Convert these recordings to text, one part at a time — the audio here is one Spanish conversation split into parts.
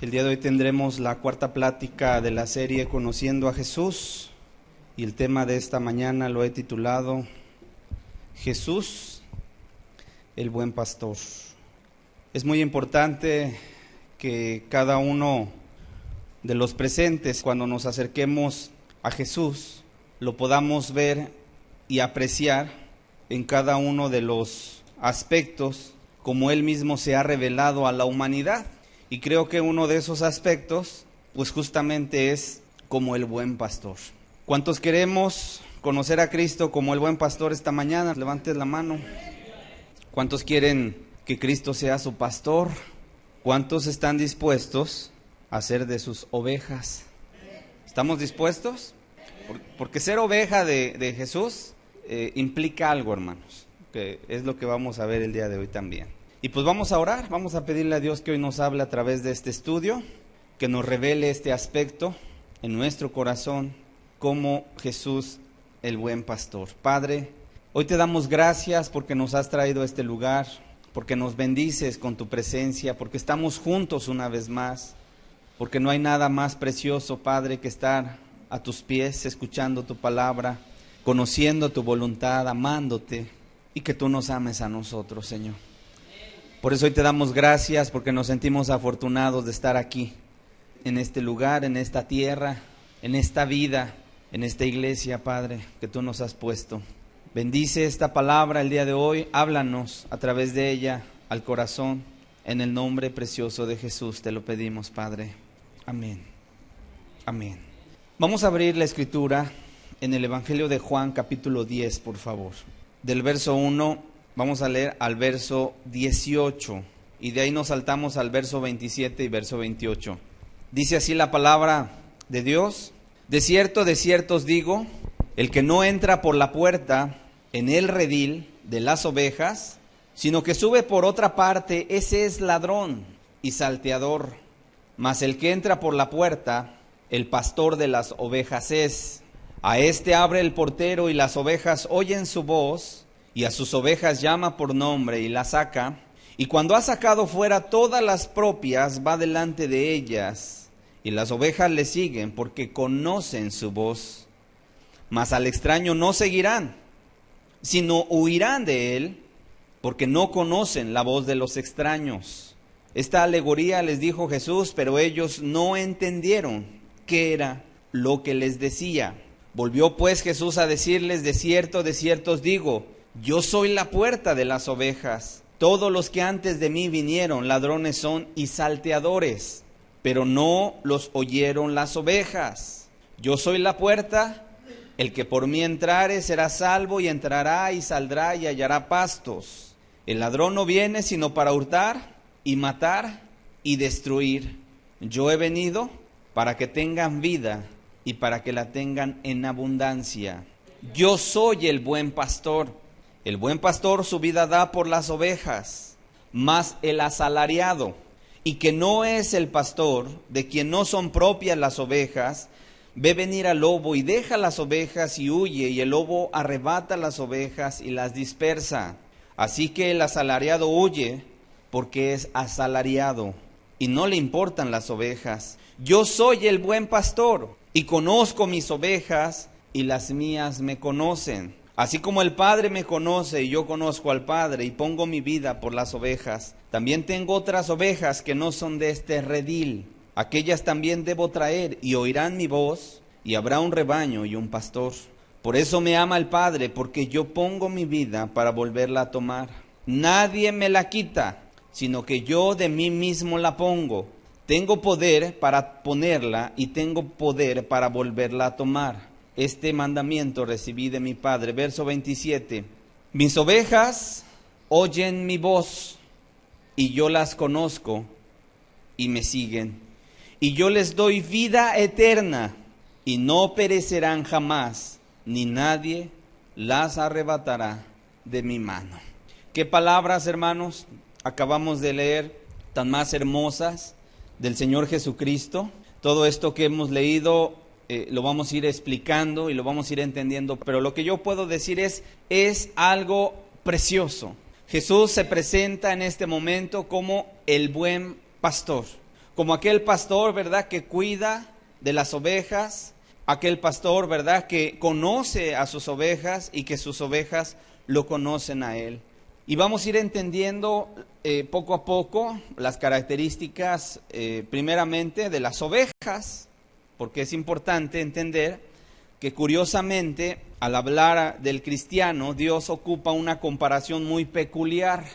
El día de hoy tendremos la cuarta plática de la serie Conociendo a Jesús, y el tema de esta mañana lo he titulado Jesús, el buen pastor. Es muy importante que cada uno de los presentes, cuando nos acerquemos a Jesús, lo podamos ver y apreciar en cada uno de los aspectos como Él mismo se ha revelado a la humanidad. Y creo que uno de esos aspectos, pues justamente es como el buen pastor. ¿Cuántos queremos conocer a Cristo como el buen pastor esta mañana? Levanten la mano. ¿Cuántos quieren que Cristo sea su pastor? ¿Cuántos están dispuestos a ser de sus ovejas? ¿Estamos dispuestos? Porque ser oveja de Jesús implica algo, hermanos, que es lo que vamos a ver el día de hoy también. Y pues vamos a orar, vamos a pedirle a Dios que hoy nos hable a través de este estudio, que nos revele este aspecto en nuestro corazón como Jesús, el buen pastor. Padre, hoy te damos gracias porque nos has traído a este lugar, porque nos bendices con tu presencia, porque estamos juntos una vez más, porque no hay nada más precioso, Padre, que estar a tus pies, escuchando tu palabra, conociendo tu voluntad, amándote, y que tú nos ames a nosotros, Señor. Por eso hoy te damos gracias, porque nos sentimos afortunados de estar aquí, en este lugar, en esta tierra, en esta vida, en esta iglesia, Padre, que tú nos has puesto. Bendice esta palabra el día de hoy, háblanos a través de ella al corazón, en el nombre precioso de Jesús te lo pedimos, Padre. Amén. Amén. Vamos a abrir la escritura en el Evangelio de Juan, capítulo 10, por favor. Del verso 1 vamos a leer al verso 18 y de ahí nos saltamos al verso 27 y verso 28. Dice así la palabra de Dios: de cierto os digo, el que no entra por la puerta en el redil de las ovejas, sino que sube por otra parte, ese es ladrón y salteador. Mas el que entra por la puerta, el pastor de las ovejas es. A éste abre el portero y las ovejas oyen su voz, y a sus ovejas llama por nombre y las saca, y cuando ha sacado fuera todas las propias, va delante de ellas, y las ovejas le siguen porque conocen su voz. Mas al extraño no seguirán, sino huirán de él, porque no conocen la voz de los extraños. Esta alegoría les dijo Jesús, pero ellos no entendieron qué era lo que les decía. Volvió pues Jesús a decirles: de cierto os digo, yo soy la puerta de las ovejas. Todos los que antes de mí vinieron, ladrones son y salteadores, pero no los oyeron las ovejas. Yo soy la puerta, el que por mí entrare será salvo, y entrará y saldrá y hallará pastos. El ladrón no viene sino para hurtar y matar y destruir. Yo he venido para que tengan vida y para que la tengan en abundancia. Yo soy el buen pastor. El buen pastor su vida da por las ovejas. Mas el asalariado, y que no es el pastor, de quien no son propias las ovejas, ve venir al lobo y deja las ovejas y huye, y el lobo arrebata las ovejas y las dispersa. Así que el asalariado huye porque es asalariado y no le importan las ovejas. Yo soy el buen pastor y conozco mis ovejas, y las mías me conocen. Así como el Padre me conoce y yo conozco al Padre y pongo mi vida por las ovejas, también tengo otras ovejas que no son de este redil. Aquellas también debo traer, y oirán mi voz, y habrá un rebaño y un pastor. Por eso me ama el Padre, porque yo pongo mi vida para volverla a tomar. Nadie me la quita, sino que yo de mí mismo la pongo. Tengo poder para ponerla y tengo poder para volverla a tomar. Este mandamiento recibí de mi Padre. Verso 27. Mis ovejas oyen mi voz, y yo las conozco, y me siguen. Y yo les doy vida eterna, y no perecerán jamás, ni nadie las arrebatará de mi mano. ¿Qué palabras, hermanos, acabamos de leer, tan más hermosas, del Señor Jesucristo? Todo esto que hemos leído lo vamos a ir explicando y lo vamos a ir entendiendo, pero lo que yo puedo decir es algo precioso. Jesús se presenta en este momento como el buen pastor, como aquel pastor, ¿verdad?, que cuida de las ovejas, aquel pastor, ¿verdad?, que conoce a sus ovejas y que sus ovejas lo conocen a él. Y vamos a ir entendiendo poco a poco las características primeramente de las ovejas, porque es importante entender que curiosamente al hablar del cristiano, Dios ocupa una comparación muy peculiar.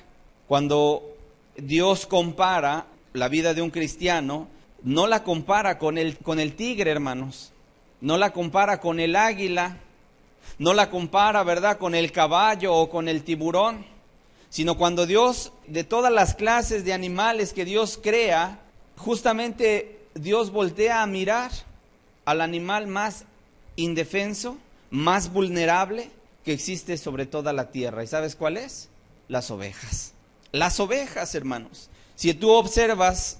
Cuando Dios compara la vida de un cristiano, no la compara con el tigre, hermanos, no la compara con el águila, no la compara, ¿verdad?, con el caballo o con el tiburón, sino cuando Dios, de todas las clases de animales que Dios crea, justamente Dios voltea a mirar al animal más indefenso, más vulnerable que existe sobre toda la tierra. ¿Y sabes cuál es? Las ovejas. Las ovejas, hermanos. Si tú observas,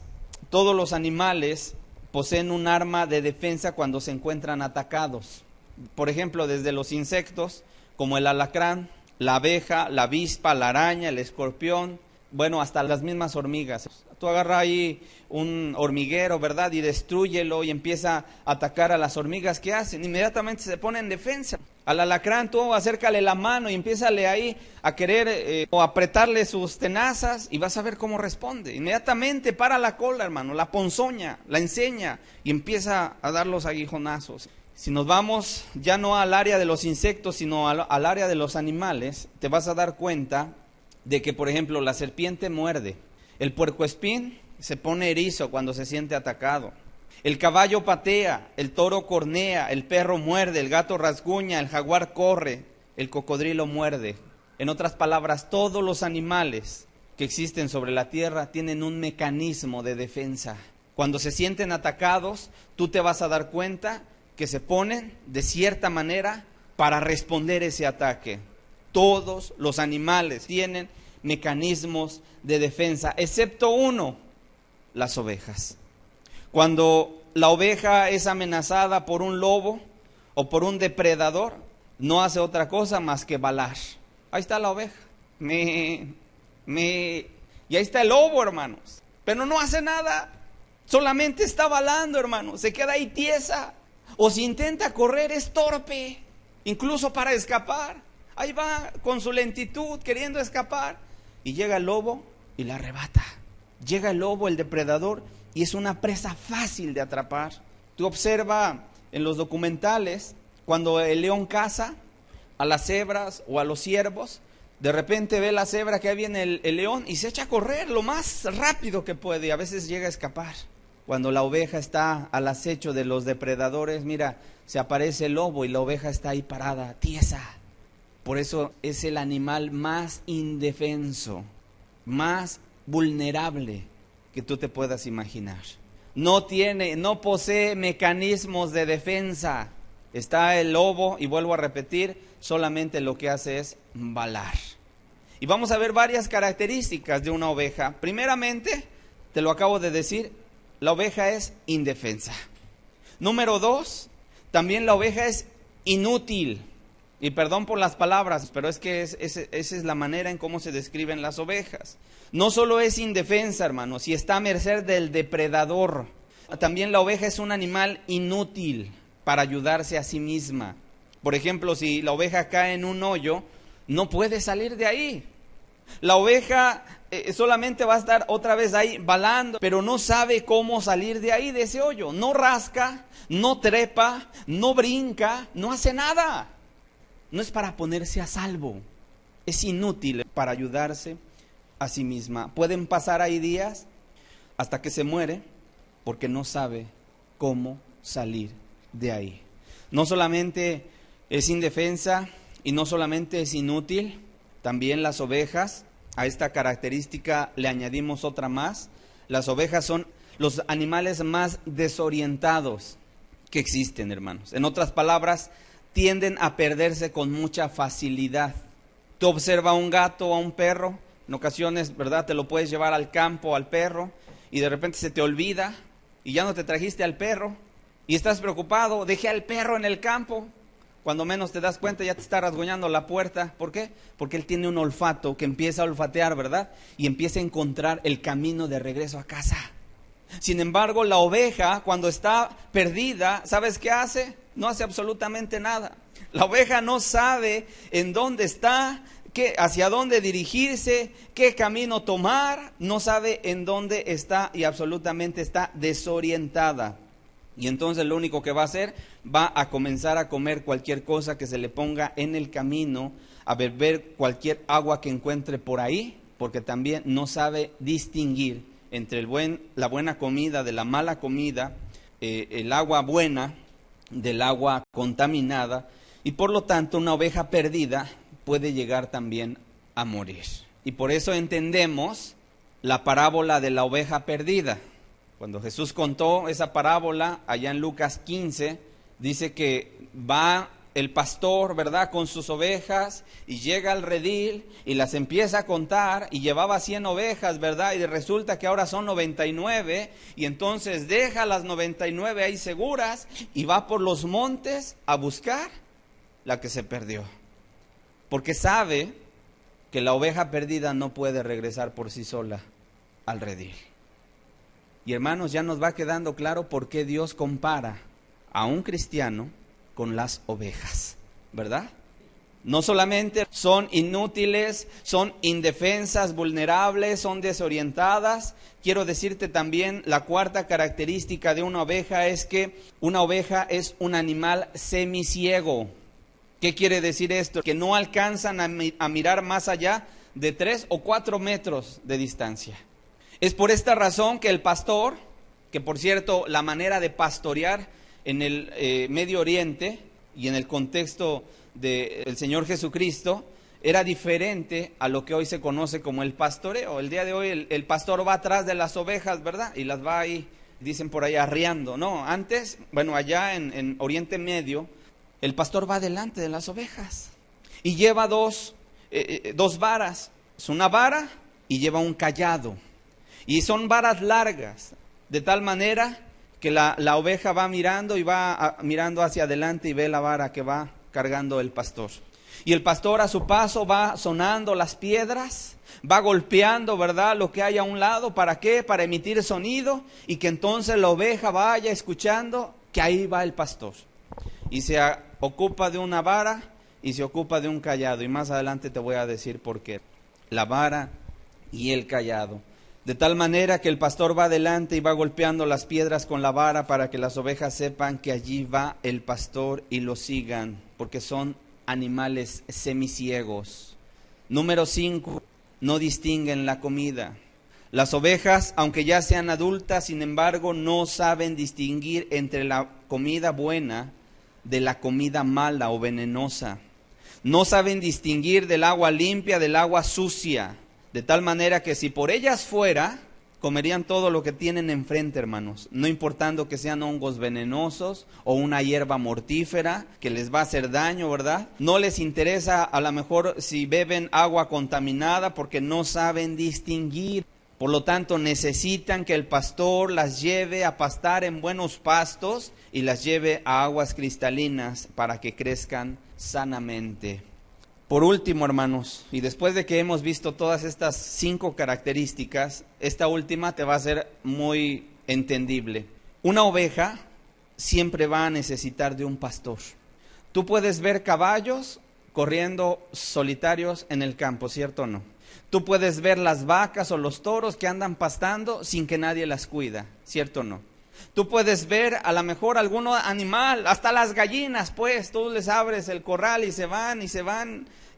todos los animales poseen un arma de defensa cuando se encuentran atacados. Por ejemplo, desde los insectos, como el alacrán, la abeja, la avispa, la araña, el escorpión, bueno, hasta las mismas hormigas. Tú agarras ahí un hormiguero, ¿verdad?, y destrúyelo y empieza a atacar a las hormigas. ¿Qué hacen? Inmediatamente se pone en defensa. Al alacrán tú acércale la mano y empiézale ahí a querer o apretarle sus tenazas y vas a ver cómo responde. Inmediatamente para la cola, hermano, la ponzoña, la enseña y empieza a dar los aguijonazos. Si nos vamos ya no al área de los insectos, sino al área de los animales, te vas a dar cuenta de que, por ejemplo, la serpiente muerde, el puercoespín se pone erizo cuando se siente atacado, el caballo patea, el toro cornea, el perro muerde, el gato rasguña, el jaguar corre, el cocodrilo muerde. En otras palabras, todos los animales que existen sobre la tierra tienen un mecanismo de defensa. Cuando se sienten atacados, tú te vas a dar cuenta que se ponen de cierta manera para responder ese ataque. Todos los animales tienen mecanismos de defensa, excepto uno, las ovejas. Cuando la oveja es amenazada por un lobo o por un depredador, no hace otra cosa más que balar. Ahí está la oveja. Y ahí está el lobo, hermanos. Pero no hace nada. Solamente está balando, hermanos. Se queda ahí tiesa. O si intenta correr es torpe, incluso para escapar. Ahí va con su lentitud queriendo escapar. Y llega el lobo y la arrebata. Llega el lobo, el depredador, y es una presa fácil de atrapar. Tú observa en los documentales, cuando el león caza a las cebras o a los ciervos, de repente ve la cebra que ahí viene el león y se echa a correr lo más rápido que puede y a veces llega a escapar. Cuando la oveja está al acecho de los depredadores, mira, se aparece el lobo y la oveja está ahí parada, tiesa. Por eso es el animal más indefenso, más vulnerable que tú te puedas imaginar. No posee mecanismos de defensa. Está el lobo, y vuelvo a repetir, solamente lo que hace es balar. Y vamos a ver varias características de una oveja. Primeramente, te lo acabo de decir, la oveja es indefensa. Número 2, también la oveja es inútil. Y perdón por las palabras, pero es que esa es la manera en cómo se describen las ovejas. No solo es indefensa, hermanos, y está a merced del depredador. También la oveja es un animal inútil para ayudarse a sí misma. Por ejemplo, si la oveja cae en un hoyo, no puede salir de ahí. La oveja solamente va a estar otra vez ahí balando, pero no sabe cómo salir de ahí, de ese hoyo. No rasca, no trepa, no brinca, no hace nada. No es para ponerse a salvo, es inútil para ayudarse a sí misma. Pueden pasar ahí días hasta que se muere porque no sabe cómo salir de ahí. No solamente es indefensa y no solamente es inútil, también las ovejas, a esta característica le añadimos otra más. Las ovejas son los animales más desorientados que existen, hermanos. En otras palabras, tienden a perderse con mucha facilidad. Tú observa a un gato o a un perro, en ocasiones, ¿verdad?, te lo puedes llevar al campo, al perro, y de repente se te olvida, y ya no te trajiste al perro, y estás preocupado, dejé al perro en el campo. Cuando menos te das cuenta ya te está rasguñando la puerta. ¿Por qué? Porque él tiene un olfato que empieza a olfatear, ¿verdad? Y empieza a encontrar el camino de regreso a casa. Sin embargo, la oveja, cuando está perdida, ¿sabes qué hace? No hace absolutamente nada. La oveja no sabe en dónde está, hacia dónde dirigirse, qué camino tomar, no sabe en dónde está y absolutamente está desorientada. Y entonces lo único que va a hacer, va a comenzar a comer cualquier cosa que se le ponga en el camino, a beber cualquier agua que encuentre por ahí, porque también no sabe distinguir entre la buena comida de la mala comida, el agua buena del agua contaminada, y por lo tanto una oveja perdida puede llegar también a morir. Y por eso entendemos la parábola de la oveja perdida. Cuando Jesús contó esa parábola allá en Lucas 15, dice que va el pastor, ¿verdad?, con sus ovejas y llega al redil y las empieza a contar y llevaba 100 ovejas, ¿verdad? Y resulta que ahora son 99 y entonces deja las 99 ahí seguras y va por los montes a buscar la que se perdió. Porque sabe que la oveja perdida no puede regresar por sí sola al redil. Y hermanos, ya nos va quedando claro por qué Dios compara a un cristiano con las ovejas, ¿verdad? No solamente son inútiles, son indefensas, vulnerables, son desorientadas. Quiero decirte también, la cuarta característica de una oveja es que una oveja es un animal semiciego. ¿Qué quiere decir esto? Que no alcanzan a mirar más allá de 3 o 4 metros de distancia. Es por esta razón que el pastor, que por cierto la manera de pastorear en el Medio Oriente y en el contexto del Señor Jesucristo era diferente a lo que hoy se conoce como el pastoreo. El día de hoy el pastor va atrás de las ovejas, ¿verdad? Y las va ahí, dicen por ahí, arriando. No, antes, allá en Oriente Medio, el pastor va delante de las ovejas y lleva dos varas. Es una vara y lleva un cayado. Y son varas largas, de tal manera que la oveja va mirando y va mirando hacia adelante y ve la vara que va cargando el pastor. Y el pastor a su paso va sonando las piedras, va golpeando, ¿verdad?, lo que hay a un lado. ¿Para qué? Para emitir sonido y que entonces la oveja vaya escuchando que ahí va el pastor. Y se ocupa de una vara y se ocupa de un cayado. Y más adelante te voy a decir por qué. La vara y el cayado. De tal manera que el pastor va adelante y va golpeando las piedras con la vara para que las ovejas sepan que allí va el pastor y lo sigan, porque son animales semiciegos. Número 5, no distinguen la comida. Las ovejas, aunque ya sean adultas, sin embargo, no saben distinguir entre la comida buena de la comida mala o venenosa. No saben distinguir del agua limpia del agua sucia. De tal manera que si por ellas fuera, comerían todo lo que tienen enfrente, hermanos. No importando que sean hongos venenosos o una hierba mortífera que les va a hacer daño, ¿verdad? No les interesa a lo mejor si beben agua contaminada porque no saben distinguir. Por lo tanto, necesitan que el pastor las lleve a pastar en buenos pastos y las lleve a aguas cristalinas para que crezcan sanamente. Por último, hermanos, y después de que hemos visto todas estas 5 características, esta última te va a ser muy entendible. Una oveja siempre va a necesitar de un pastor. Tú puedes ver caballos corriendo solitarios en el campo, ¿cierto o no? Tú puedes ver las vacas o los toros que andan pastando sin que nadie las cuida, ¿cierto o no? Tú puedes ver a lo mejor algún animal, hasta las gallinas, pues, tú les abres el corral y se van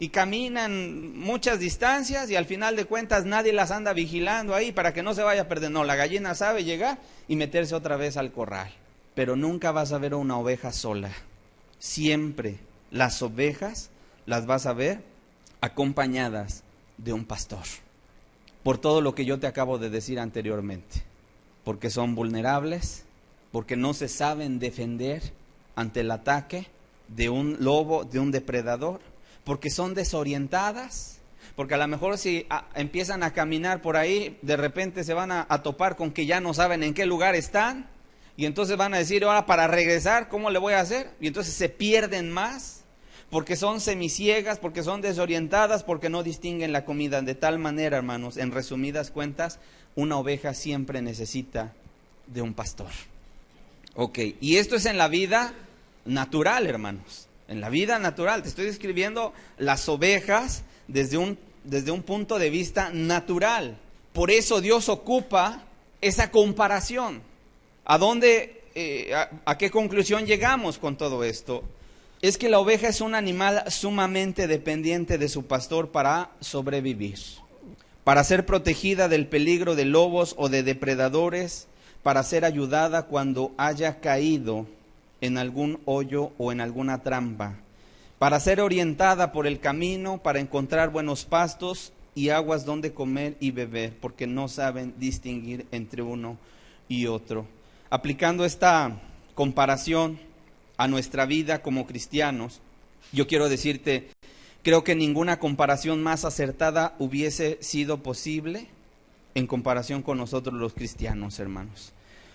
y caminan muchas distancias y al final de cuentas nadie las anda vigilando ahí para que no se vaya a perder. No, la gallina sabe llegar y meterse otra vez al corral. Pero nunca vas a ver una oveja sola. Siempre las ovejas las vas a ver acompañadas de un pastor. Por todo lo que yo te acabo de decir anteriormente. Porque son vulnerables, porque no se saben defender ante el ataque de un lobo, de un depredador, porque son desorientadas, porque a lo mejor si empiezan a caminar por ahí, de repente se van a topar con que ya no saben en qué lugar están, y entonces van a decir, ahora para regresar, ¿cómo le voy a hacer? Y entonces se pierden más, porque son semiciegas, porque son desorientadas, porque no distinguen la comida. De tal manera, hermanos, en resumidas cuentas, una oveja siempre necesita de un pastor. Ok, y esto es en la vida natural, hermanos. En la vida natural, te estoy describiendo las ovejas desde un punto de vista natural. Por eso Dios ocupa esa comparación. ¿A qué conclusión llegamos con todo esto? Es que la oveja es un animal sumamente dependiente de su pastor para sobrevivir, para ser protegida del peligro de lobos o de depredadores, para ser ayudada cuando haya caído en algún hoyo o en alguna trampa, para ser orientada por el camino, para encontrar buenos pastos y aguas donde comer y beber, porque no saben distinguir entre uno y otro. Aplicando esta comparación a nuestra vida como cristianos, yo quiero decirte, creo que ninguna comparación más acertada hubiese sido posible en comparación con nosotros los cristianos, hermanos.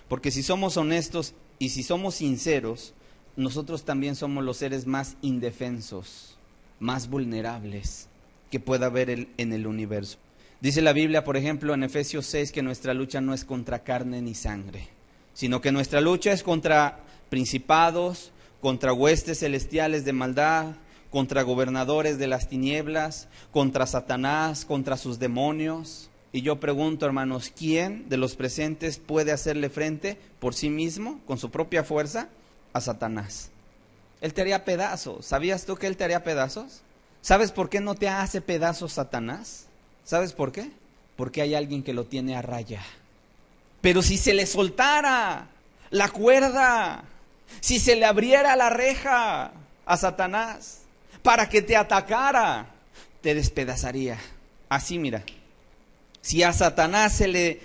Porque si somos honestos y si somos sinceros, nosotros también somos los seres más indefensos, más vulnerables que pueda haber en el universo. Dice la Biblia, por ejemplo, en Efesios 6, que nuestra lucha no es contra carne ni sangre, sino que nuestra lucha es contra principados, contra huestes celestiales de maldad, contra gobernadores de las tinieblas, contra Satanás, contra sus demonios. Y yo pregunto, hermanos, ¿quién de los presentes puede hacerle frente por sí mismo, con su propia fuerza, a Satanás? Él te haría pedazos. ¿Sabías tú que él te haría pedazos? ¿Sabes por qué no te hace pedazos Satanás? ¿Sabes por qué? Porque hay alguien que lo tiene a raya. Pero si se le soltara la cuerda, si se le abriera la reja a Satanás para que te atacara, te despedazaría. Así, mira. Si a Satanás se le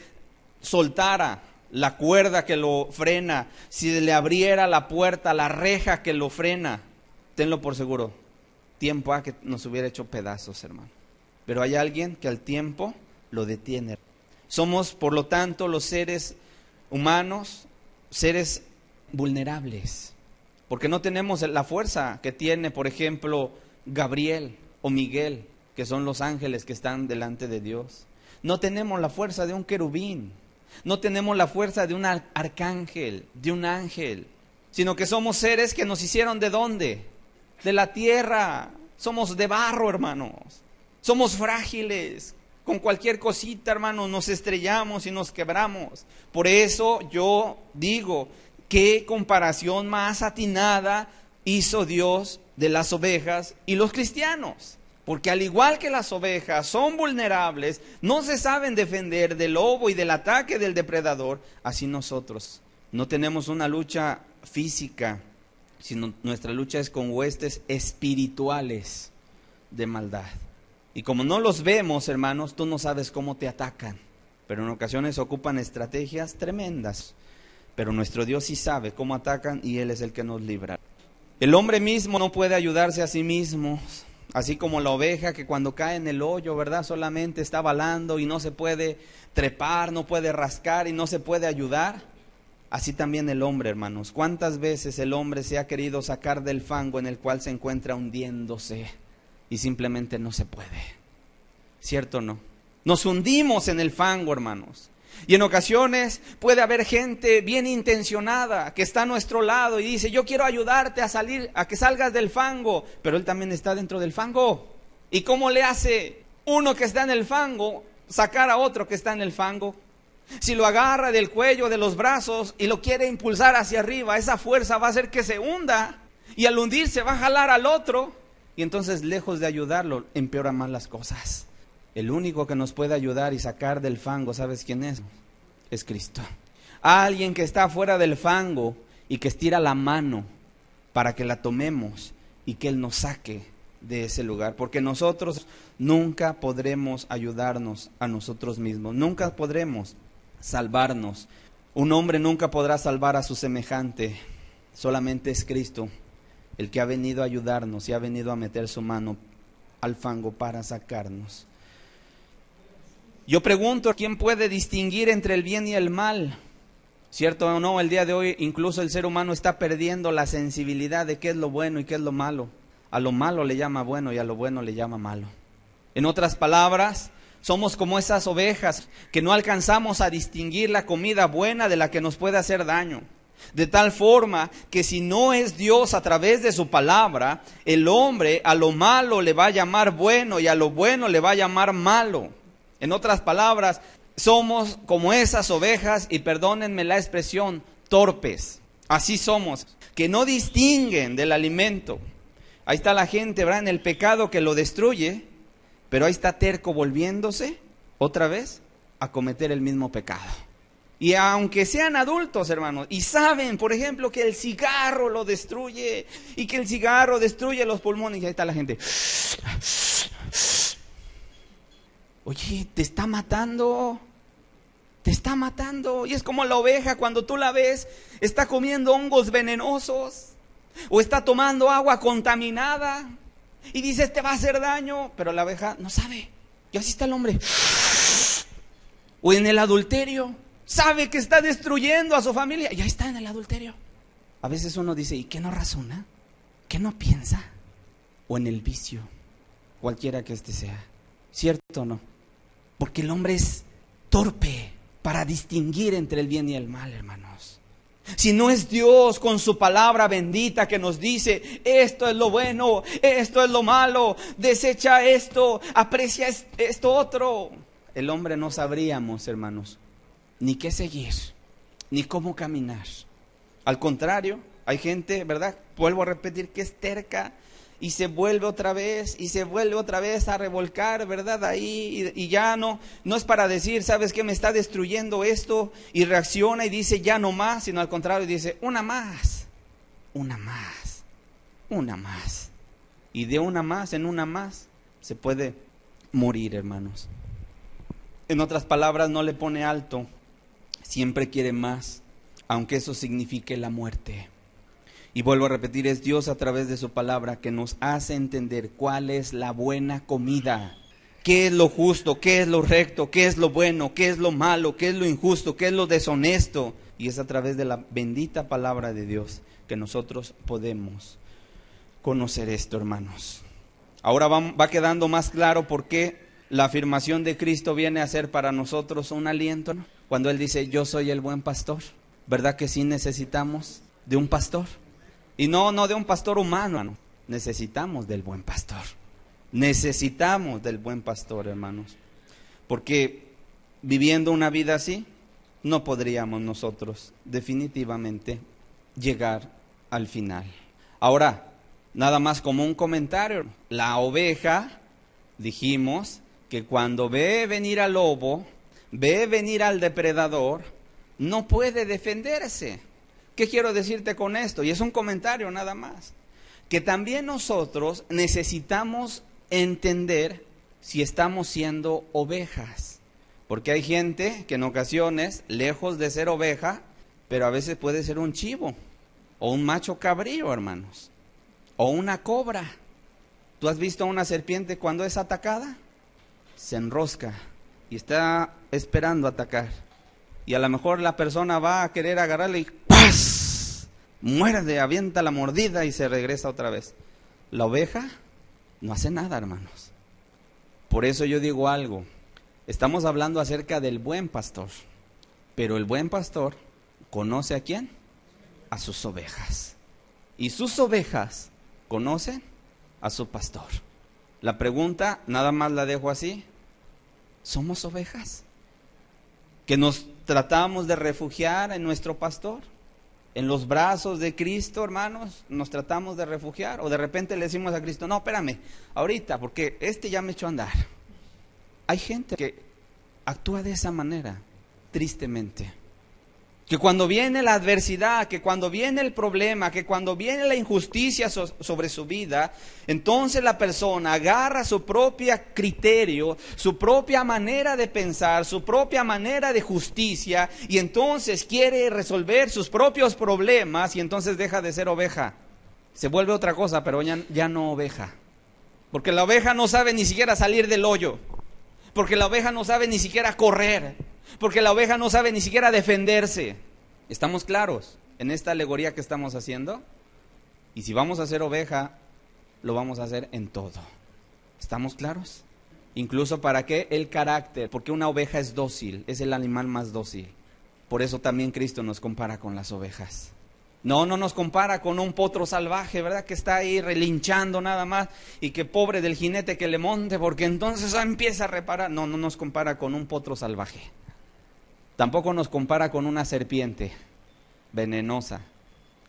soltara la cuerda que lo frena, si le abriera la puerta, la reja que lo frena, tenlo por seguro, tiempo a que nos hubiera hecho pedazos, hermano. Pero hay alguien que al tiempo lo detiene. Somos, por lo tanto, los seres humanos, seres vulnerables, porque no tenemos la fuerza que tiene, por ejemplo, Gabriel o Miguel, que son los ángeles que están delante de Dios. No tenemos la fuerza de un querubín, no tenemos la fuerza de un arcángel, de un ángel, sino que somos seres que nos hicieron ¿de dónde? De la tierra. Somos de barro, hermanos. Somos frágiles. Con cualquier cosita, hermanos, nos estrellamos y nos quebramos. Por eso yo digo, ¿qué comparación más atinada hizo Dios de las ovejas y los cristianos? Porque al igual que las ovejas son vulnerables, no se saben defender del lobo y del ataque del depredador, así nosotros no tenemos una lucha física, sino nuestra lucha es con huestes espirituales de maldad. Y como no los vemos, hermanos, tú no sabes cómo te atacan, pero en ocasiones ocupan estrategias tremendas. Pero nuestro Dios sí sabe cómo atacan y Él es el que nos libra. El hombre mismo no puede ayudarse a sí mismo. Así como la oveja que cuando cae en el hoyo, ¿verdad? Solamente está balando y no se puede trepar, no puede rascar y no se puede ayudar. Así también el hombre, hermanos. ¿Cuántas veces el hombre se ha querido sacar del fango en el cual se encuentra hundiéndose y simplemente no se puede? ¿Cierto o no? Nos hundimos en el fango, hermanos. Y en ocasiones puede haber gente bien intencionada que está a nuestro lado y dice, yo quiero ayudarte a salir, a que salgas del fango, pero él también está dentro del fango. ¿Y cómo le hace uno que está en el fango sacar a otro que está en el fango? Si lo agarra del cuello, de los brazos y lo quiere impulsar hacia arriba, esa fuerza va a hacer que se hunda y al hundirse va a jalar al otro y entonces lejos de ayudarlo empeora más las cosas. El único que nos puede ayudar y sacar del fango, ¿sabes quién es? Es Cristo. Alguien que está fuera del fango y que estira la mano para que la tomemos y que Él nos saque de ese lugar. Porque nosotros nunca podremos ayudarnos a nosotros mismos. Nunca podremos salvarnos. Un hombre nunca podrá salvar a su semejante. Solamente es Cristo el que ha venido a ayudarnos y ha venido a meter su mano al fango para sacarnos. Yo pregunto, ¿quién puede distinguir entre el bien y el mal? ¿Cierto o no? El día de hoy incluso el ser humano está perdiendo la sensibilidad de qué es lo bueno y qué es lo malo. A lo malo le llama bueno y a lo bueno le llama malo. En otras palabras, Somos como esas ovejas que no alcanzamos a distinguir la comida buena de la que nos puede hacer daño. De tal forma que si no es Dios a través de su palabra, el hombre a lo malo le va a llamar bueno y a lo bueno le va a llamar malo. En otras palabras, somos como esas ovejas, y perdónenme la expresión, torpes. Así somos, que no distinguen del alimento. Ahí está la gente, ¿verdad?, en el pecado que lo destruye, pero ahí está terco volviéndose otra vez a cometer el mismo pecado. Y aunque sean adultos, hermanos, y saben, por ejemplo, que el cigarro lo destruye y que el cigarro destruye los pulmones, y ahí está la gente. Oye, te está matando. Te está matando. Y es como la oveja, cuando tú la ves, está comiendo hongos venenosos o está tomando agua contaminada y dices, te va a hacer daño, pero la oveja no sabe. Y así está el hombre. O en el adulterio, sabe que está destruyendo a su familia y ahí está en el adulterio. A veces uno dice, ¿y qué no razona? ¿Qué no piensa? O en el vicio, cualquiera que este sea. ¿Cierto o no? Porque el hombre es torpe para distinguir entre el bien y el mal, hermanos. Si no es Dios con su palabra bendita que nos dice, esto es lo bueno, esto es lo malo, desecha esto, aprecia esto otro, el hombre no sabríamos, hermanos, ni qué seguir, ni cómo caminar. Al contrario, hay gente, ¿verdad?, vuelvo a repetir, que es terca y se vuelve otra vez y se vuelve otra vez a revolcar, ¿verdad?, ahí, y ya no es para decir, ¿sabes qué? Me está destruyendo esto, y reacciona y dice ya no más, sino al contrario dice una más, y de una más en una más se puede morir, hermanos. En otras palabras, no le pone alto, siempre quiere más, aunque eso signifique la muerte. Y vuelvo a repetir, es Dios a través de su palabra que nos hace entender cuál es la buena comida, qué es lo justo, qué es lo recto, qué es lo bueno, qué es lo malo, qué es lo injusto, qué es lo deshonesto. Y es a través de la bendita palabra de Dios que nosotros podemos conocer esto, hermanos. Ahora va quedando más claro por qué la afirmación de Cristo viene a ser para nosotros un aliento, ¿no? Cuando Él dice, yo soy el buen pastor. ¿Verdad que sí necesitamos de un pastor? Y no de un pastor humano, necesitamos del buen pastor. Necesitamos del buen pastor, hermanos. Porque viviendo una vida así, no podríamos nosotros definitivamente llegar al final. Ahora, nada más como un comentario. La oveja, dijimos que cuando ve venir al lobo, ve venir al depredador, no puede defenderse. ¿Qué quiero decirte con esto? Y es un comentario nada más. Que también nosotros necesitamos entender si estamos siendo ovejas. Porque hay gente que en ocasiones, lejos de ser oveja, pero a veces puede ser un chivo, o un macho cabrío, hermanos, o una cobra. ¿Tú has visto a una serpiente cuando es atacada? Se enrosca y está esperando atacar. Y a lo mejor la persona va a querer agarrarle y ¡paz! Muerde, avienta la mordida y se regresa otra vez. La oveja no hace nada, hermanos. Por eso yo digo algo. Estamos hablando acerca del buen pastor. Pero el buen pastor conoce ¿a quién? A sus ovejas. Y sus ovejas conocen a su pastor. La pregunta, nada más la dejo así. ¿Somos ovejas? Que nos tratamos de refugiar en nuestro pastor, en los brazos de Cristo, hermanos, nos tratamos de refugiar, o de repente le decimos a Cristo, no, espérame, ahorita, porque ya me echó a andar. Hay gente que actúa de esa manera, tristemente. Que cuando viene la adversidad, que cuando viene el problema, que cuando viene la injusticia sobre su vida, entonces la persona agarra su propio criterio, su propia manera de pensar, su propia manera de justicia, y entonces quiere resolver sus propios problemas, y entonces deja de ser oveja. Se vuelve otra cosa, pero ya no oveja. Porque la oveja no sabe ni siquiera salir del hoyo. Porque la oveja no sabe ni siquiera correr. Porque la oveja no sabe ni siquiera defenderse. ¿Estamos claros en esta alegoría que estamos haciendo? Y si vamos a ser oveja, lo vamos a hacer en todo. ¿Estamos claros? Incluso ¿para qué? El carácter, porque una oveja es dócil, es el animal más dócil. Por eso también Cristo nos compara con las ovejas. No nos compara con un potro salvaje, ¿verdad? Que está ahí relinchando nada más y que pobre del jinete que le monte, porque entonces empieza a reparar. No nos compara con un potro salvaje. Tampoco nos compara con una serpiente venenosa.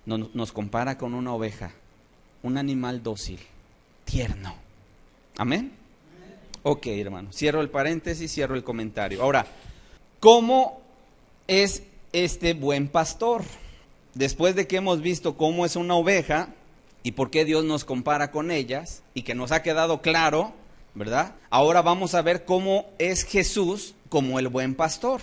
No, nos compara con una oveja, un animal dócil, tierno. ¿Amén? Ok, hermano, cierro el paréntesis, cierro el comentario. Ahora, ¿cómo es este buen pastor? Después de que hemos visto cómo es una oveja y por qué Dios nos compara con ellas y que nos ha quedado claro, ¿verdad? Ahora vamos a ver cómo es Jesús como el buen pastor.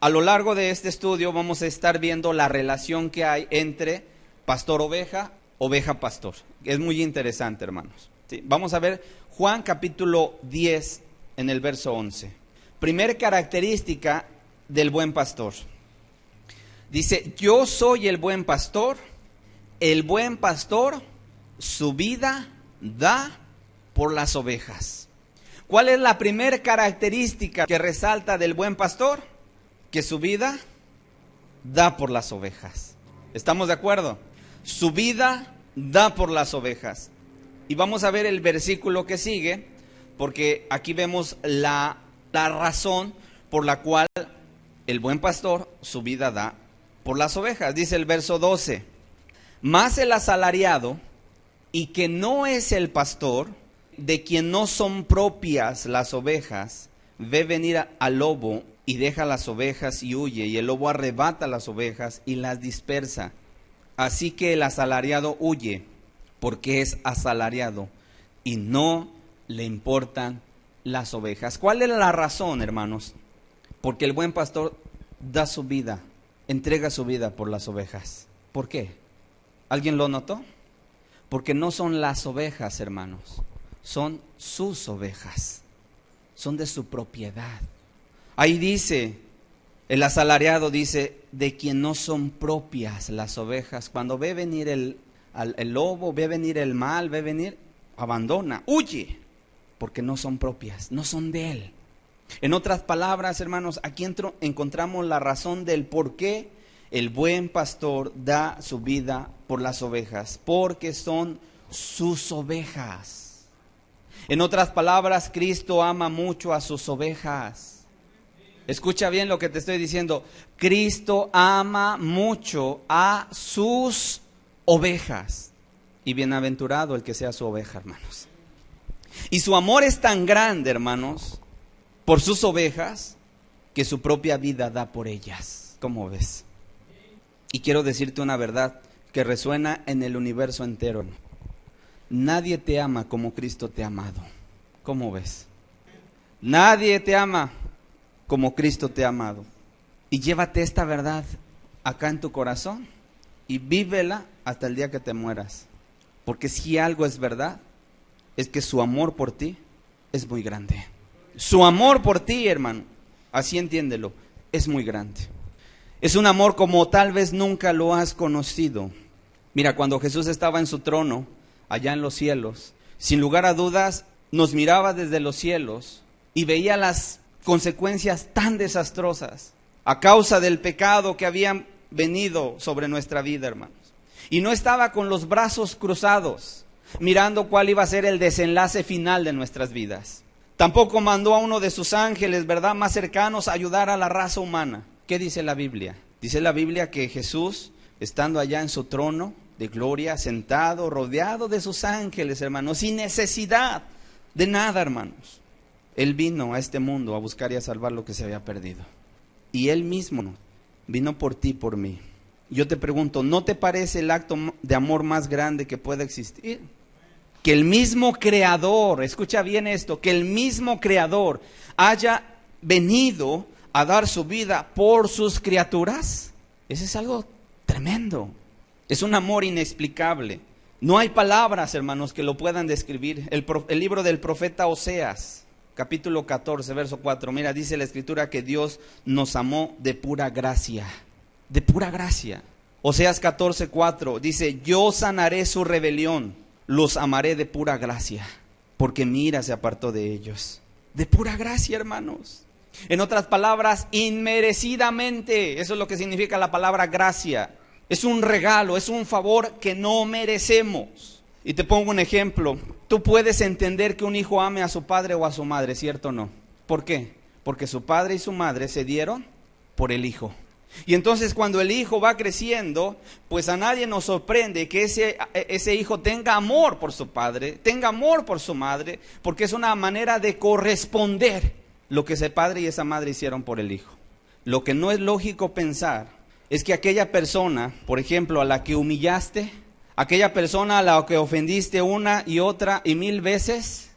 A lo largo de este estudio vamos a estar viendo la relación que hay entre pastor-oveja, oveja-pastor. Es muy interesante, hermanos. ¿Sí? Vamos a ver Juan capítulo 10 en el verso 11. Primer característica del buen pastor. Dice, yo soy el buen pastor su vida da por las ovejas. ¿Cuál es la primera característica que resalta del buen pastor? Que su vida da por las ovejas. ¿Estamos de acuerdo? Su vida da por las ovejas. Y vamos a ver el versículo que sigue, porque aquí vemos la razón por la cual el buen pastor su vida da por las ovejas. Dice el verso 12, mas el asalariado, y que no es el pastor, de quien no son propias las ovejas, ve venir al lobo y deja las ovejas y huye, y el lobo arrebata las ovejas y las dispersa. Así que el asalariado huye, porque es asalariado, y no le importan las ovejas. ¿Cuál es la razón, hermanos? Porque el buen pastor da su vida, entrega su vida por las ovejas. ¿Por qué? ¿Alguien lo notó? Porque no son las ovejas, hermanos, son sus ovejas, son de su propiedad. Ahí dice, el asalariado dice, de quien no son propias las ovejas. Cuando ve venir el lobo, ve venir el mal, ve venir, abandona, huye, porque no son propias, no son de él. En otras palabras, hermanos, aquí encontramos la razón del por qué el buen pastor da su vida por las ovejas, porque son sus ovejas. En otras palabras, Cristo ama mucho a sus ovejas. Escucha bien lo que te estoy diciendo. Cristo ama mucho a sus ovejas. Y bienaventurado el que sea su oveja, hermanos. Y su amor es tan grande, hermanos, por sus ovejas, que su propia vida da por ellas. ¿Cómo ves? Y quiero decirte una verdad que resuena en el universo entero. Nadie te ama como Cristo te ha amado. ¿Cómo ves? Nadie te ama como Cristo te ha amado. Y llévate esta verdad acá en tu corazón y vívela hasta el día que te mueras. Porque si algo es verdad, es que su amor por ti es muy grande. Su amor por ti, hermano, así entiéndelo, es muy grande. Es un amor como tal vez nunca lo has conocido. Mira, cuando Jesús estaba en su trono, allá en los cielos, sin lugar a dudas, nos miraba desde los cielos y veía las consecuencias tan desastrosas a causa del pecado que habían venido sobre nuestra vida, hermanos. Y no estaba con los brazos cruzados, mirando cuál iba a ser el desenlace final de nuestras vidas. Tampoco mandó a uno de sus ángeles, ¿verdad?, más cercanos a ayudar a la raza humana. ¿Qué dice la Biblia? Dice la Biblia que Jesús, estando allá en su trono de gloria, sentado, rodeado de sus ángeles, hermanos, sin necesidad de nada, hermanos, Él vino a este mundo a buscar y a salvar lo que se había perdido. Y Él mismo vino por ti y por mí. Yo te pregunto, ¿no te parece el acto de amor más grande que pueda existir? Que el mismo Creador, escucha bien esto, que el mismo Creador haya venido a dar su vida por sus criaturas. Eso es algo tremendo. Es un amor inexplicable. No hay palabras, hermanos, que lo puedan describir. El libro del profeta Oseas, capítulo 14, verso 4. Mira, dice la Escritura que Dios nos amó de pura gracia. De pura gracia. Oseas 14, 4 dice, yo sanaré su rebelión, los amaré de pura gracia, porque mi ira se apartó de ellos. de pura gracia, hermanos. En otras palabras, inmerecidamente. Eso es lo que significa la palabra gracia. Es un regalo, es un favor que no merecemos. Y te pongo un ejemplo. Tú puedes entender que un hijo ame a su padre o a su madre, ¿cierto o no? ¿Por qué? Porque su padre y su madre se dieron por el hijo. Y entonces cuando el hijo va creciendo, pues a nadie nos sorprende que ese hijo tenga amor por su padre, tenga amor por su madre, porque es una manera de corresponder lo que ese padre y esa madre hicieron por el hijo. Lo que no es lógico pensar es que aquella persona, por ejemplo, a la que humillaste, aquella persona a la que ofendiste una y otra y 1000 veces,